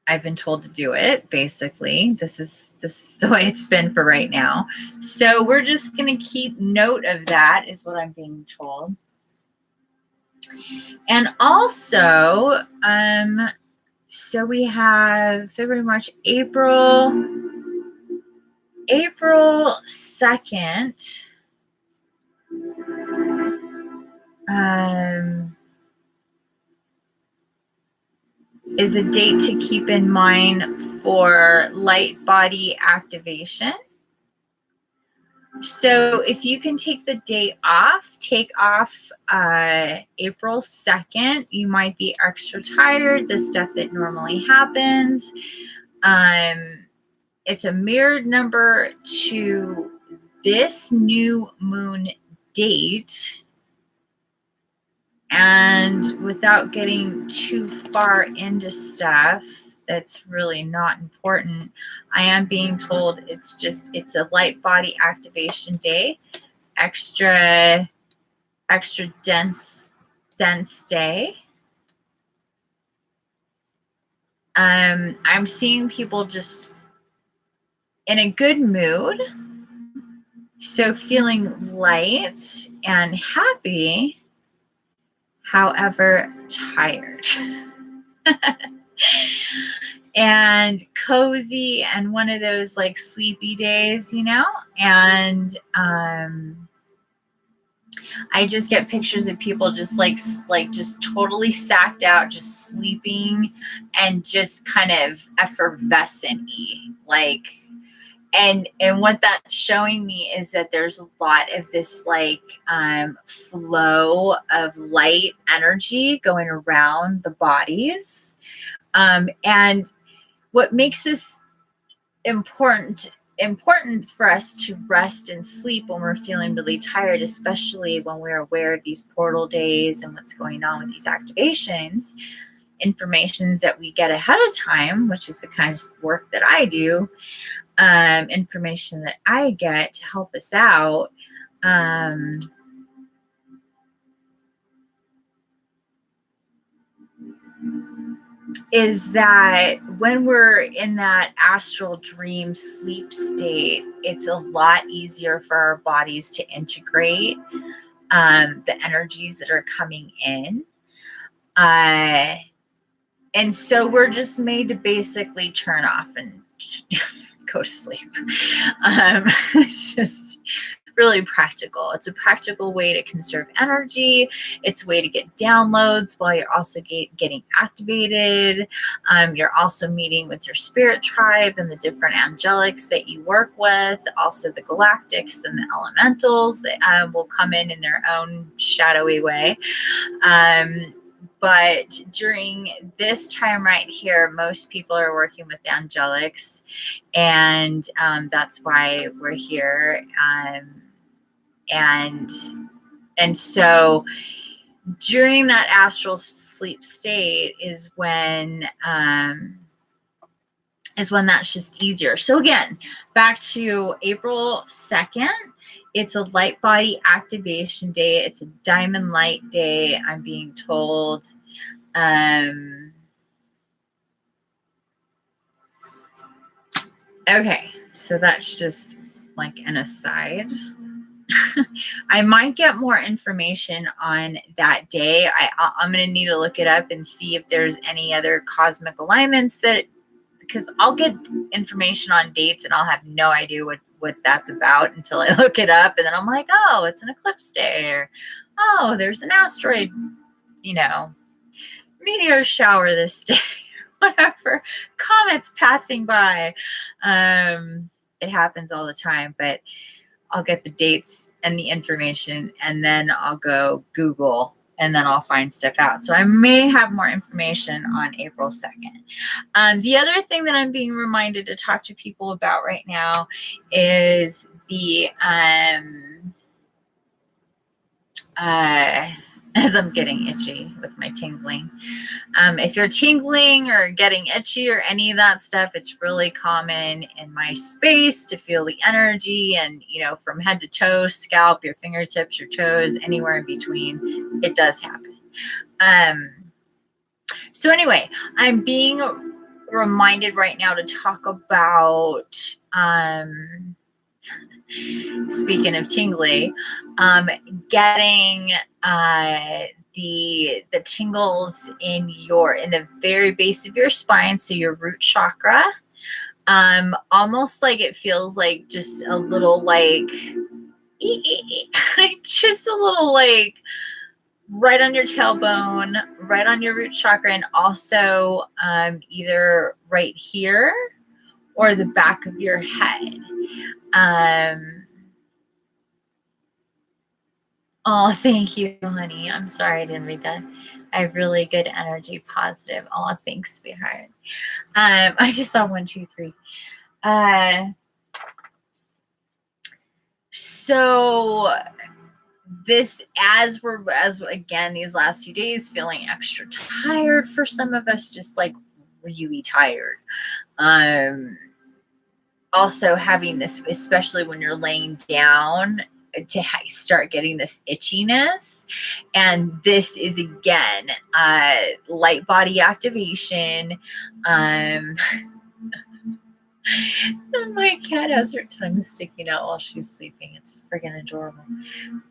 I've been told to do it, basically. This is the way it's been for right now. So we're just going to keep note of that, is what I'm being told. And also, so we have February, March, April 2nd. Is a date to keep in mind for light body activation. So if you can take the day off, take off April 2nd. You might be extra tired, the stuff that normally happens. It's a mirrored number to this new moon date. And without getting too far into stuff that's really not important, I am being told it's a light body activation day, extra dense day. I'm seeing people just in a good mood, so feeling light and happy, however tired. And cozy, and one of those like sleepy days, you know. And I just get pictures of people just like just totally sacked out, just sleeping, and just kind of effervescent-y, like. And what that's showing me is that there's a lot of this like flow of light energy going around the bodies. And what makes this important for us to rest and sleep when we're feeling really tired, especially when we're aware of these portal days and what's going on with these activations, informations that we get ahead of time, which is the kind of work that I do, information that I get to help us out. Is that when we're in that astral dream sleep state, it's a lot easier for our bodies to integrate the energies that are coming in. And so we're just made to basically turn off and go to sleep. It's just really practical. It's a practical way to conserve energy. It's a way to get downloads while you're also getting activated. You're also meeting with your spirit tribe and the different angelics that you work with, also the galactics and the elementals that will come in their own shadowy way. But during this time right here, most people are working with angelics, and that's why we're here. And so during that astral sleep state is when is when that's just easier. So again, back to April 2nd, it's a light body activation day. It's a diamond light day, I'm being told. Okay, so that's just like an aside. I might get more information on that day. I'm going to need to look it up and see if there's any other cosmic alignments that, because I'll get information on dates and I'll have no idea what that's about until I look it up. And then I'm like, oh, it's an eclipse day, or oh, there's an asteroid, meteor shower this day, whatever, comets passing by. It happens all the time, but I'll get the dates and the information, and then I'll go Google, and then I'll find stuff out. So I may have more information on April 2nd. The other thing that I'm being reminded to talk to people about right now is the, as I'm getting itchy with my tingling. If you're tingling or getting itchy or any of that stuff, it's really common in my space to feel the energy, and, from head to toe, scalp, your fingertips, your toes, anywhere in between, it does happen. So anyway, I'm being reminded right now to talk about, speaking of tingly, getting the tingles in the very base of your spine, so your root chakra. Almost like it feels like just a little like just a little like right on your tailbone, right on your root chakra, and also either right here or the back of your head. Oh, thank you, honey. I'm sorry I didn't read that. I have really good energy, positive. Oh, thanks, sweetheart. I just saw 1, 2, 3. So this, as again, these last few days, feeling extra tired for some of us, just like really tired. Also having this, especially when you're laying down, to start getting this itchiness. And this is, again, light body activation. And my cat has her tongue sticking out while she's sleeping. It's friggin' adorable.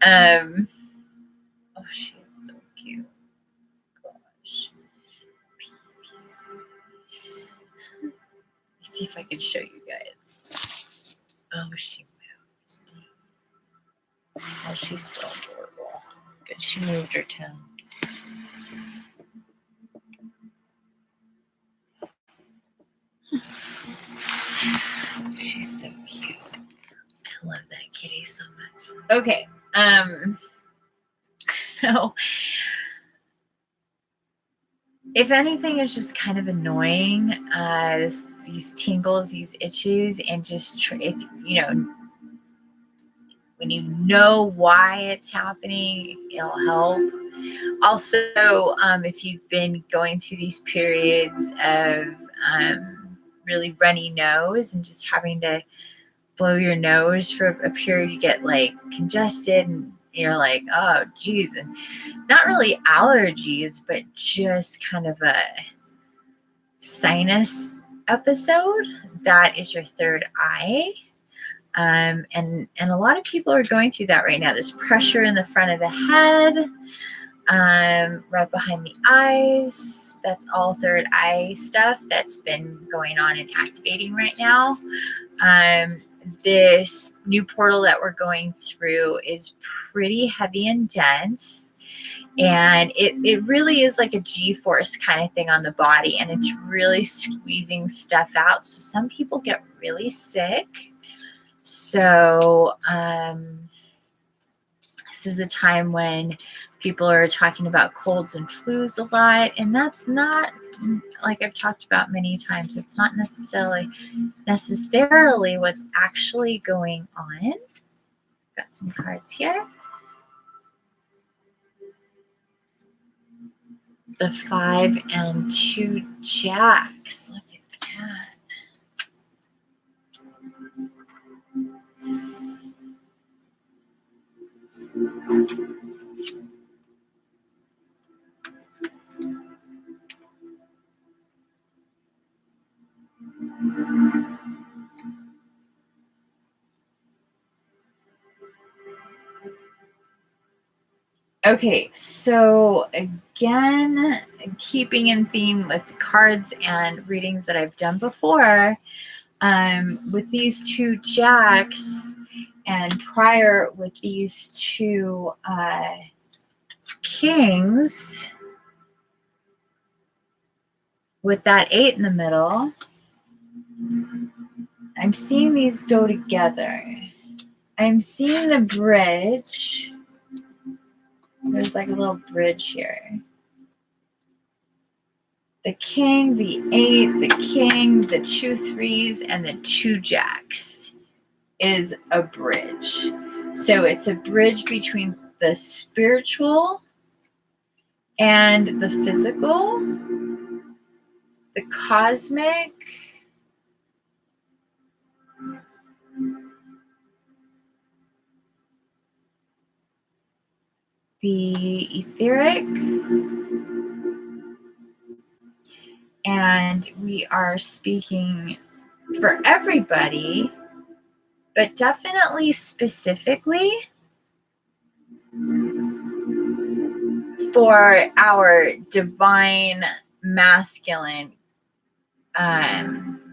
Oh, she is so cute. Gosh. Let's see if I can show you guys. Oh, she moved. Oh, she's so adorable. But she moved her tongue. She's so cute. I love that kitty so much. Okay. So if anything is just kind of annoying, these tingles, these itches, and just if when you know why it's happening, it'll help. Also, if you've been going through these periods of really runny nose and just having to blow your nose for a period, you get like congested and you're like, oh geez, and not really allergies, but just kind of a sinus episode. That is your third eye. And a lot of people are going through that right now. There's pressure in the front of the head, right behind the eyes. That's all third eye stuff that's been going on and activating right now. This new portal that we're going through is pretty heavy and dense, and it really is like a G-force kind of thing on the body, and it's really squeezing stuff out. So some people get really sick. So this is a time when people are talking about colds and flus a lot, and that's not, like I've talked about many times, it's not necessarily what's actually going on. Got some cards here. The 5 and 2 jacks. Look at that. Okay, so again, keeping in theme with cards and readings that I've done before, with these two jacks and prior with these two kings, with that 8 in the middle, I'm seeing these go together. I'm seeing the bridge. There's like a little bridge here. The king, the 8, the king, the 2 3s, and the 2 jacks is a bridge. So it's a bridge between the spiritual and the physical, the cosmic, the etheric, and we are speaking for everybody, but definitely specifically for our divine masculine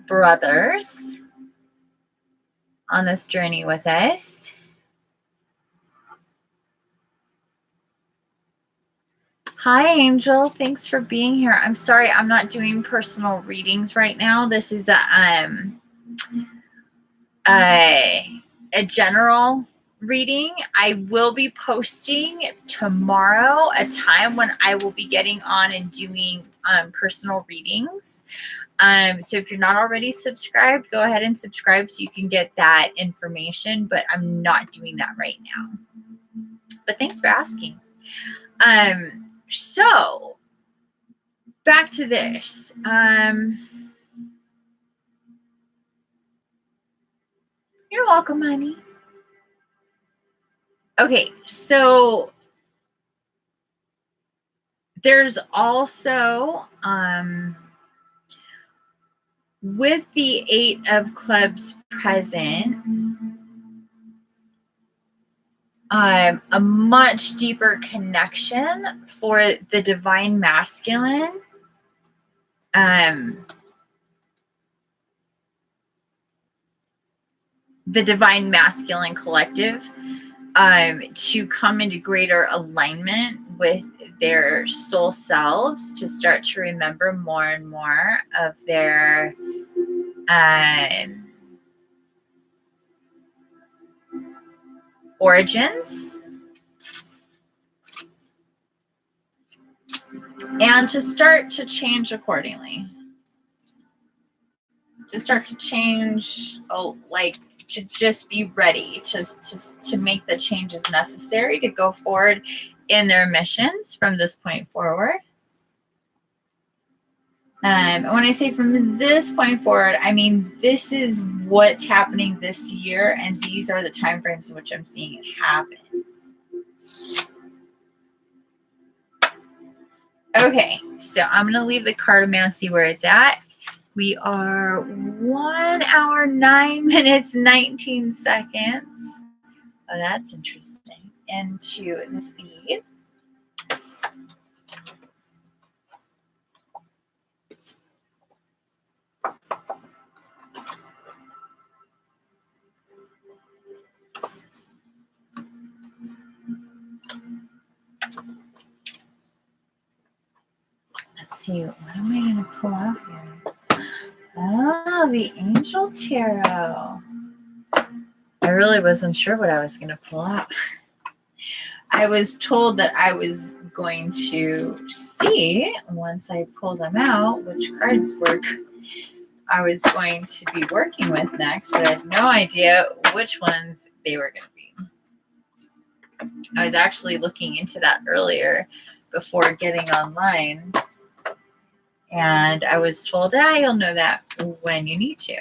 brothers on this journey with us. Hi, Angel. Thanks for being here. I'm sorry I'm not doing personal readings right now. This is a general reading. I will be posting tomorrow a time when I will be getting on and doing personal readings. So if you're not already subscribed, go ahead and subscribe so you can get that information, but I'm not doing that right now. But thanks for asking. So back to this. You're welcome, honey. Okay, so there's also with the 8 of clubs present, a much deeper connection for the divine masculine. The divine masculine collective to come into greater alignment with their soul selves, to start to remember more and more of their origins, and to start to change accordingly. To start to change, to just be ready to make the changes necessary to go forward in their missions from this point forward. And when I say from this point forward, I mean this is what's happening this year, and these are the time frames in which I'm seeing it happen. Okay, so I'm going to leave the cartomancy where it's at. We are 1 hour, 9 minutes, 19 seconds. Oh, that's interesting. Into the feed. Let's see, what am I going to pull out here? Oh, the Angel Tarot. I really wasn't sure what I was going to pull out. I was told that I was going to see, once I pull them out, which cards I was going to be working with next, but I had no idea which ones they were going to be. I was actually looking into that earlier before getting online, and I was told, you'll know that when you need to.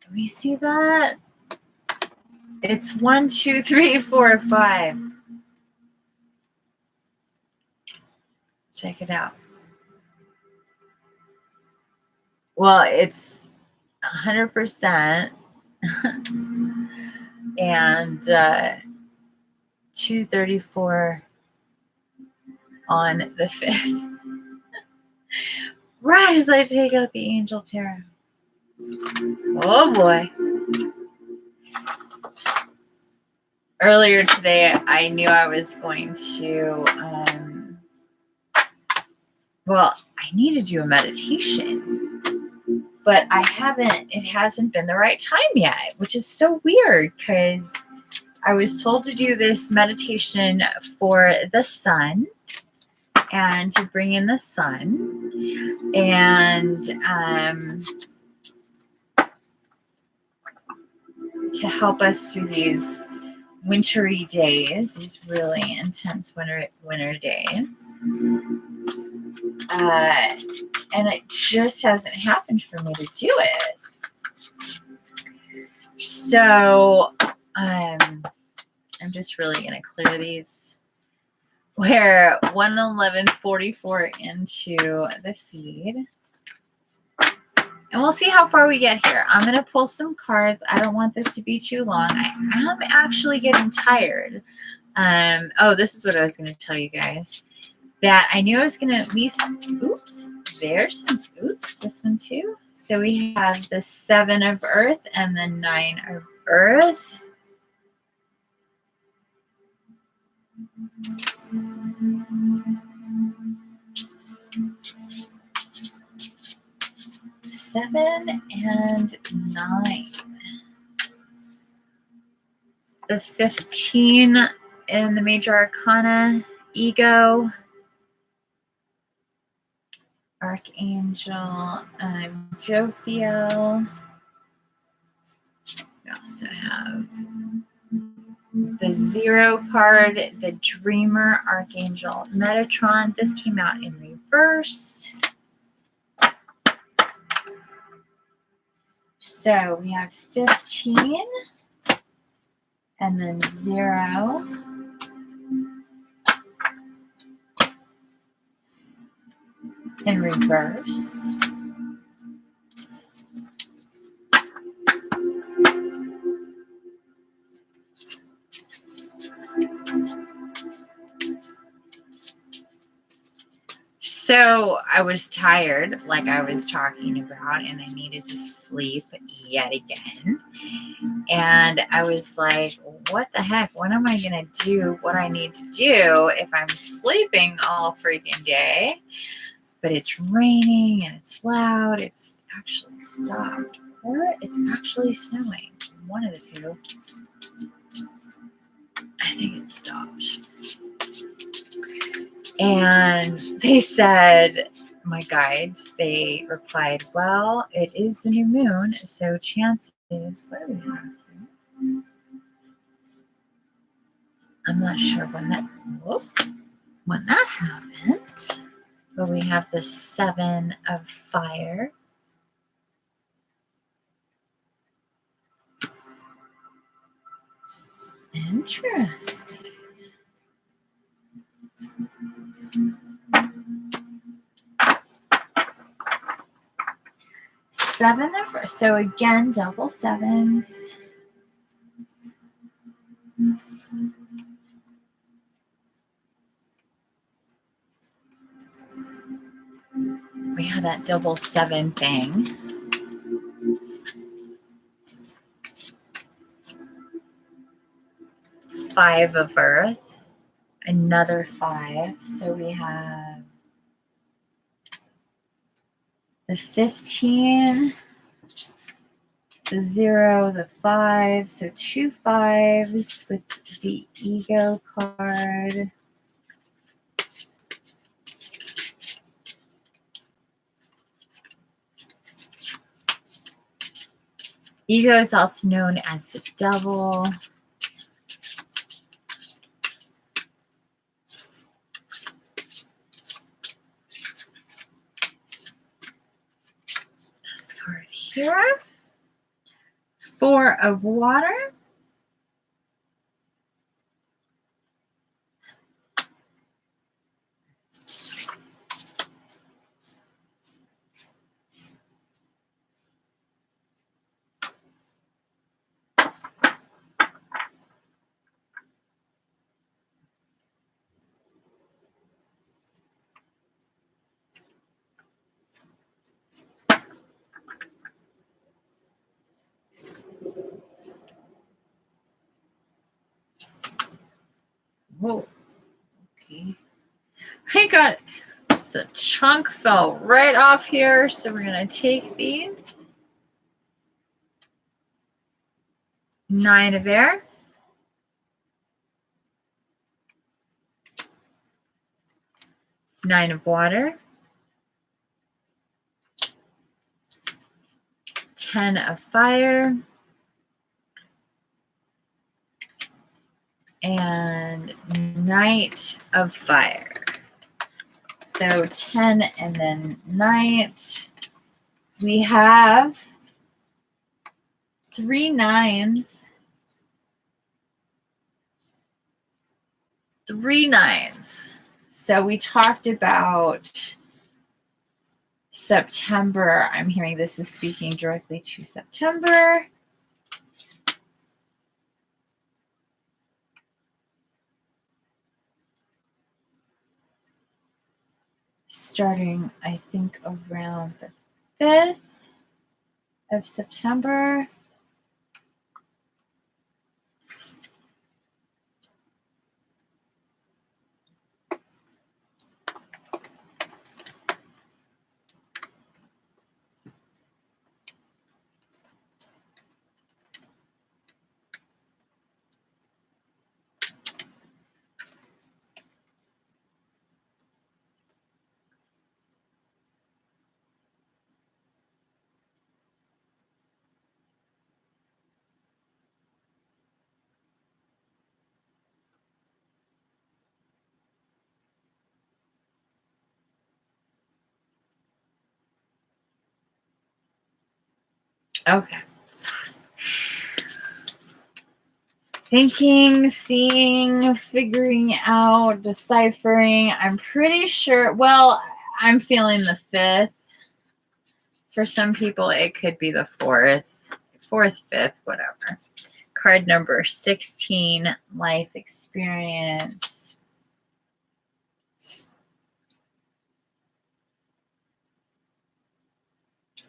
Do we see that? It's 1, 2, 3, 4, 5. Check it out. Well, it's 100%. and 234 on the 5th. Right as I take out the Angel Tarot. Oh boy. Earlier today, I knew I was going to, well, I need to do a meditation, but it hasn't been the right time yet, which is so weird because I was told to do this meditation for the sun and to bring in the sun and to help us through these wintry days, these really intense winter days. And it just hasn't happened for me to do it. So I'm just really going to clear these. We're 1:11:44 into the feed. And we'll see how far we get here. I'm going to pull some cards. I don't want this to be too long. I am actually getting tired. Oh, this is what I was going to tell you guys. That I knew I was going to at least, there's some, this one too. So we have the 7 of Earth and the 9 of Earth. Seven and 9. The 15 in the Major Arcana, Ego, Archangel, Jophiel. We also have the 0 card, the Dreamer, Archangel, Metatron. This came out in reverse. So we have 15 and then 0. In reverse. So I was tired, like I was talking about, and I needed to sleep yet again. And I was like, what the heck? When am I going to do what I need to do if I'm sleeping all freaking day? But it's raining and it's loud. It's actually stopped. Or it's actually snowing. One of the two. I think it stopped. And they said, my guides, they replied, well, it is the new moon, so chances, what do we have here? I'm not sure when that happened, but we have the 7 of Fire. Interesting. Seven of, so again, double 7s. We have that double 7 thing. 5 of Earth. Another 5. So we have the 15, the 0, the 5. So 2 5s with the Ego card. Ego is also known as the Devil. This card here. 4 of Water. Whoa. Okay. I got just a chunk fell right off here. So we're going to take these. 9 of air. 9 of water. 10 of fire. And Knight of fire. So 10 and then Knight. We have 3 9s. 3 9s. So we talked about September. I'm hearing this is speaking directly to September. Starting, I think, around the 5th of September. Okay. Thinking, seeing, figuring out, deciphering. I'm pretty sure, well, I'm feeling the 5th. For some people, it could be the 4th, 5th, whatever. Card number 16, life experience.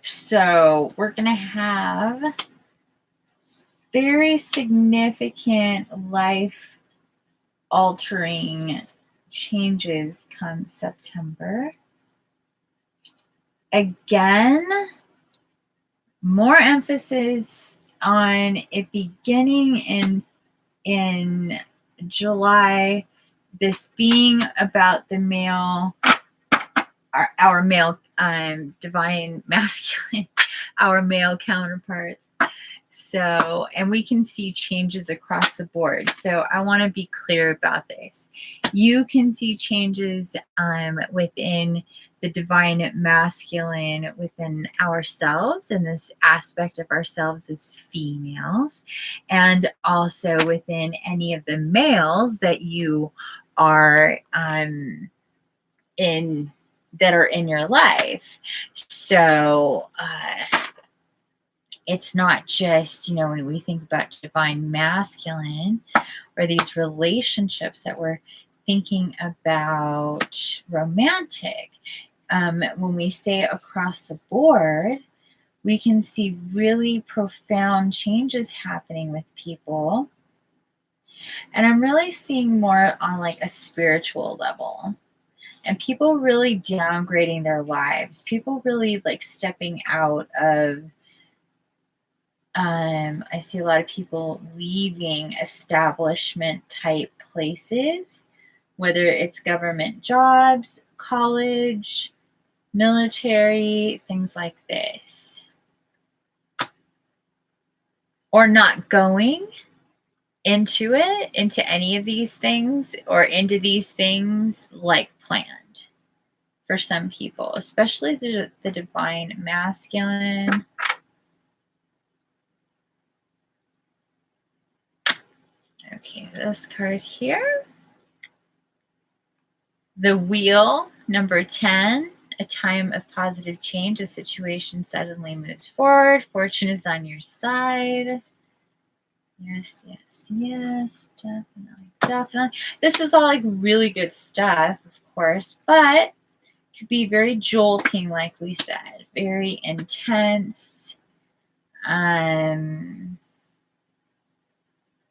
So we're going to have very significant life altering changes come September. Again, more emphasis on it beginning in July, this being about the male, our male divine masculine, our male counterparts. So, and we can see changes across the board. So I want to be clear about this. You can see changes within the divine masculine within ourselves, and this aspect of ourselves as females, and also within any of the males that you are that are in your life. So it's not just, when we think about divine masculine or these relationships that we're thinking about romantic. When we say across the board, we can see really profound changes happening with people. And I'm really seeing more on like a spiritual level. And people really downgrading their lives. People really like stepping out of, I see a lot of people leaving establishment type places, whether it's government jobs, college, military, things like this. Or not going into any of these things, or into these things like planned for some people, especially the divine masculine. Okay, this card here. The wheel, number 10, a time of positive change. A situation suddenly moves forward. Fortune is on your side. Yes, yes, yes, definitely, definitely. This is all like really good stuff, of course, but could be very jolting, like we said, very intense.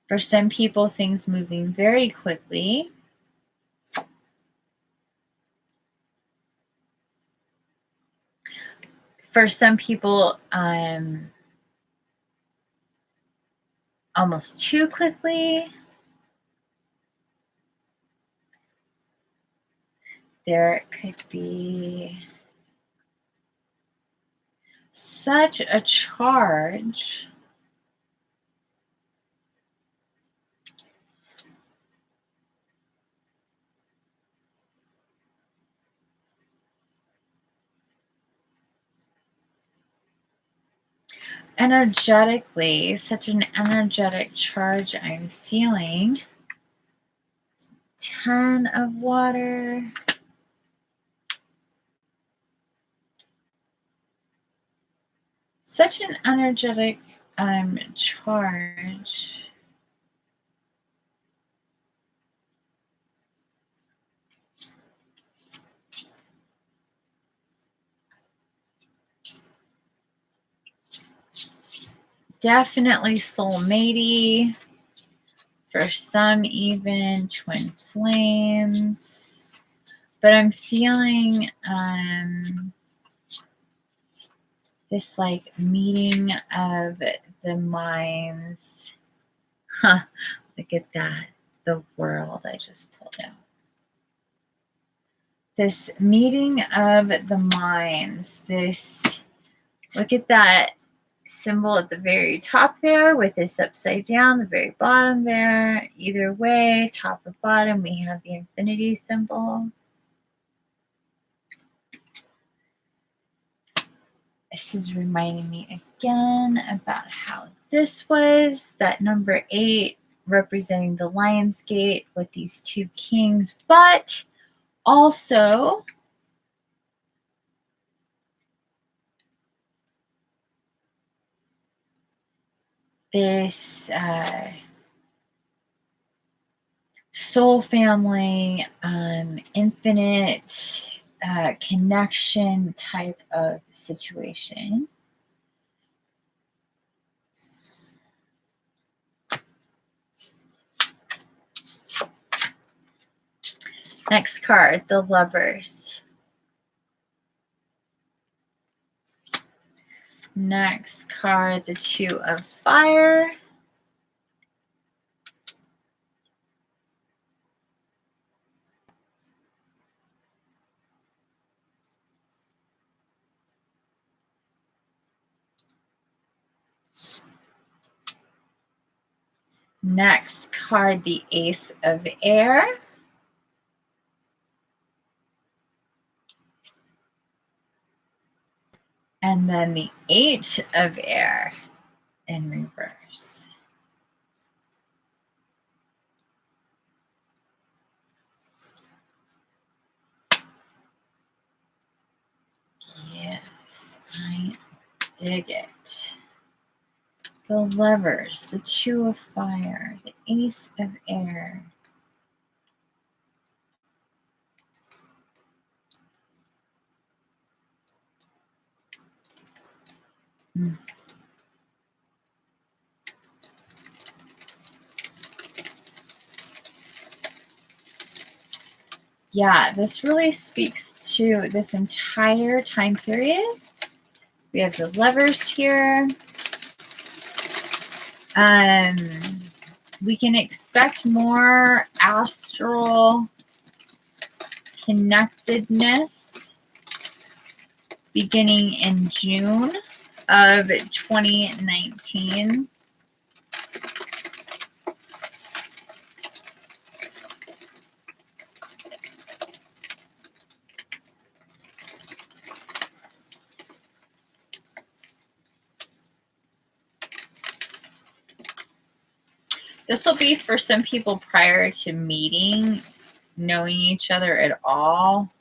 For some people, things moving very quickly. For some people, almost too quickly. There could be such a charge. Energetically, such an energetic charge I'm feeling. 10 of water. Such an energetic charge. Definitely soulmatey. For some, even twin flames. But I'm feeling this like meeting of the minds. Huh, look at that. The world I just pulled out. This meeting of the minds. This, look at that symbol at the very top there with this upside down, the very bottom there. Either way, top or bottom, we have the infinity symbol. This is reminding me again about how this was that number 8 representing the Lion's Gate with these two kings, but also this soul family, infinite connection type of situation. Next card, the Lovers. Next card, the Two of Fire. Next card, the Ace of Air. And then the Eight of Air in reverse. Yes, I dig it. The Lovers, the Two of Fire, the Ace of Air. Yeah, this really speaks to this entire time period. We have the Lovers here. We can expect more astral connectedness beginning in June of 2019. This will be for some people prior to meeting, knowing each other at all.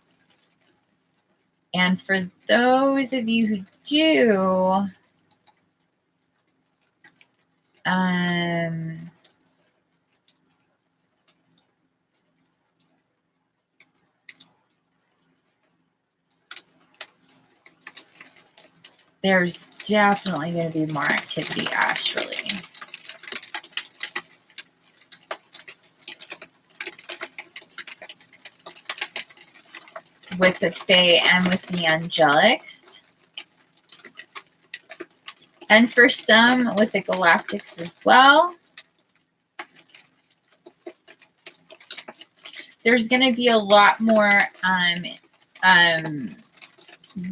And for those of you who do, there's definitely going to be more activity astrally. with the Fae and with the Angelics. And for some with the Galactics as well. There's going to be a lot more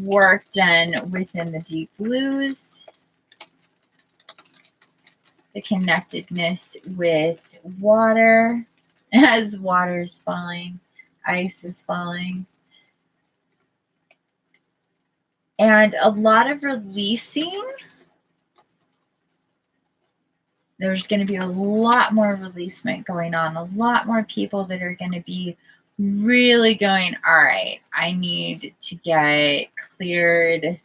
work done within the deep blues. The connectedness with water, as water is falling, ice is falling. And a lot of releasing. There's going to be a lot more releasement going on. A lot more people that are going to be really going, all right, I need to get cleared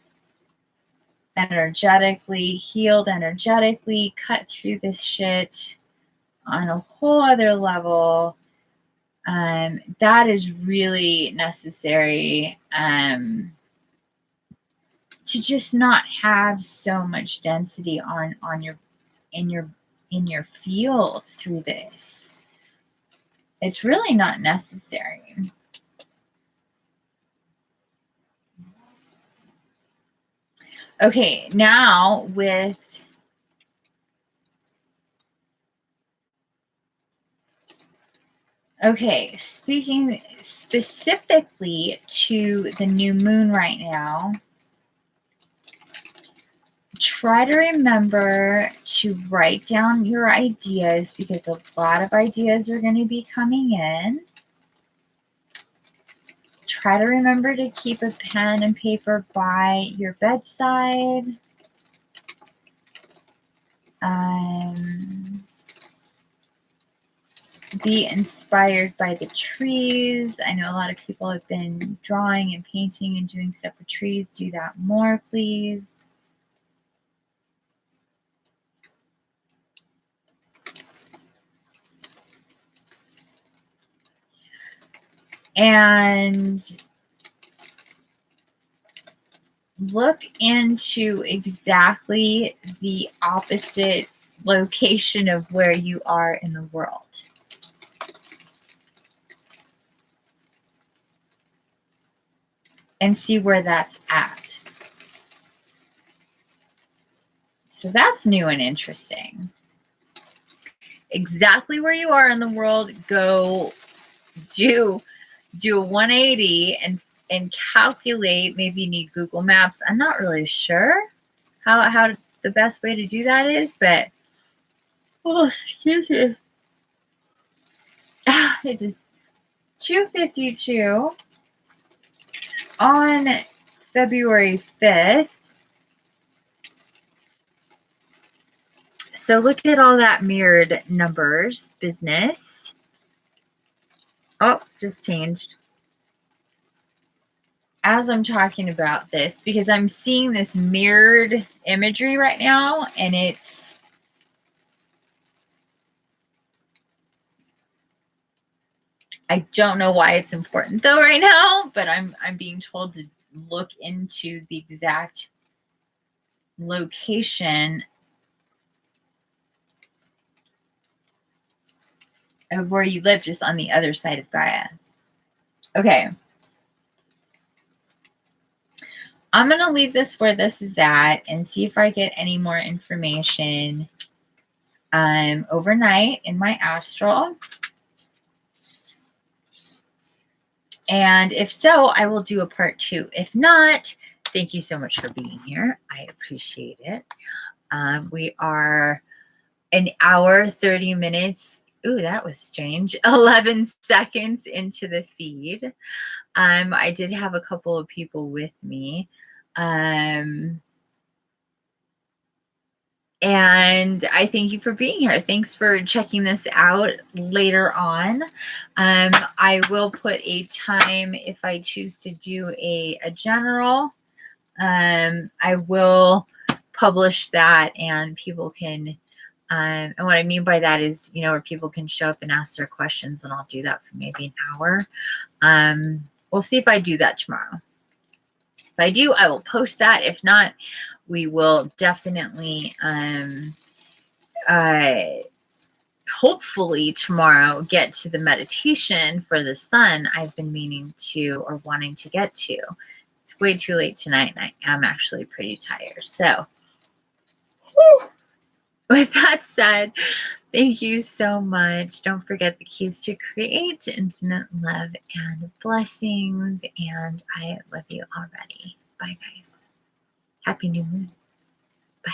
energetically, healed energetically, cut through this shit on a whole other level. That is really necessary to just not have so much density in your field through this. It's really not necessary. Okay, now with speaking specifically to the new moon right now, try to remember to write down your ideas because a lot of ideas are going to be coming in. Try to remember to keep a pen and paper by your bedside. Be inspired by the trees. I know a lot of people have been drawing and painting and doing stuff with trees. Do that more, please. And look into exactly the opposite location of where you are in the world. And see where that's at. So that's new and interesting. Exactly where you are in the world, go do a 180 and calculate. Maybe you need Google Maps. I'm not really sure how the best way to do that is, but oh, excuse me. It is 2:52 on February 5th. So look at all that mirrored numbers business. Oh, just changed. As I'm talking about this, because I'm seeing this mirrored imagery right now, and it's I don't know why it's important though right now, but I'm being told to look into the exact location of where you live, just on the other side of Gaia. Okay. I'm going to leave this where this is at and see if I get any more information overnight in my astral. And if so, I will do a part 2. If not, thank you so much for being here. I appreciate it. We are an hour, 30 minutes. Ooh, that was strange. 11 seconds into the feed. I did have a couple of people with me. And I thank you for being here. Thanks for checking this out later on. I will put a time if I choose to do a general. I will publish that and people can, and what I mean by that is, you know, where people can show up and ask their questions, and I'll do that for maybe an hour. We'll see if I do that tomorrow. If I do, I will post that. If not, we will definitely hopefully tomorrow get to the meditation for the sun I've been meaning to or wanting to get to. It's way too late tonight, and I am actually pretty tired. So with that said, thank you so much. Don't forget the keys to create infinite love and blessings. And I love you already. Bye, guys. Happy new moon. Bye.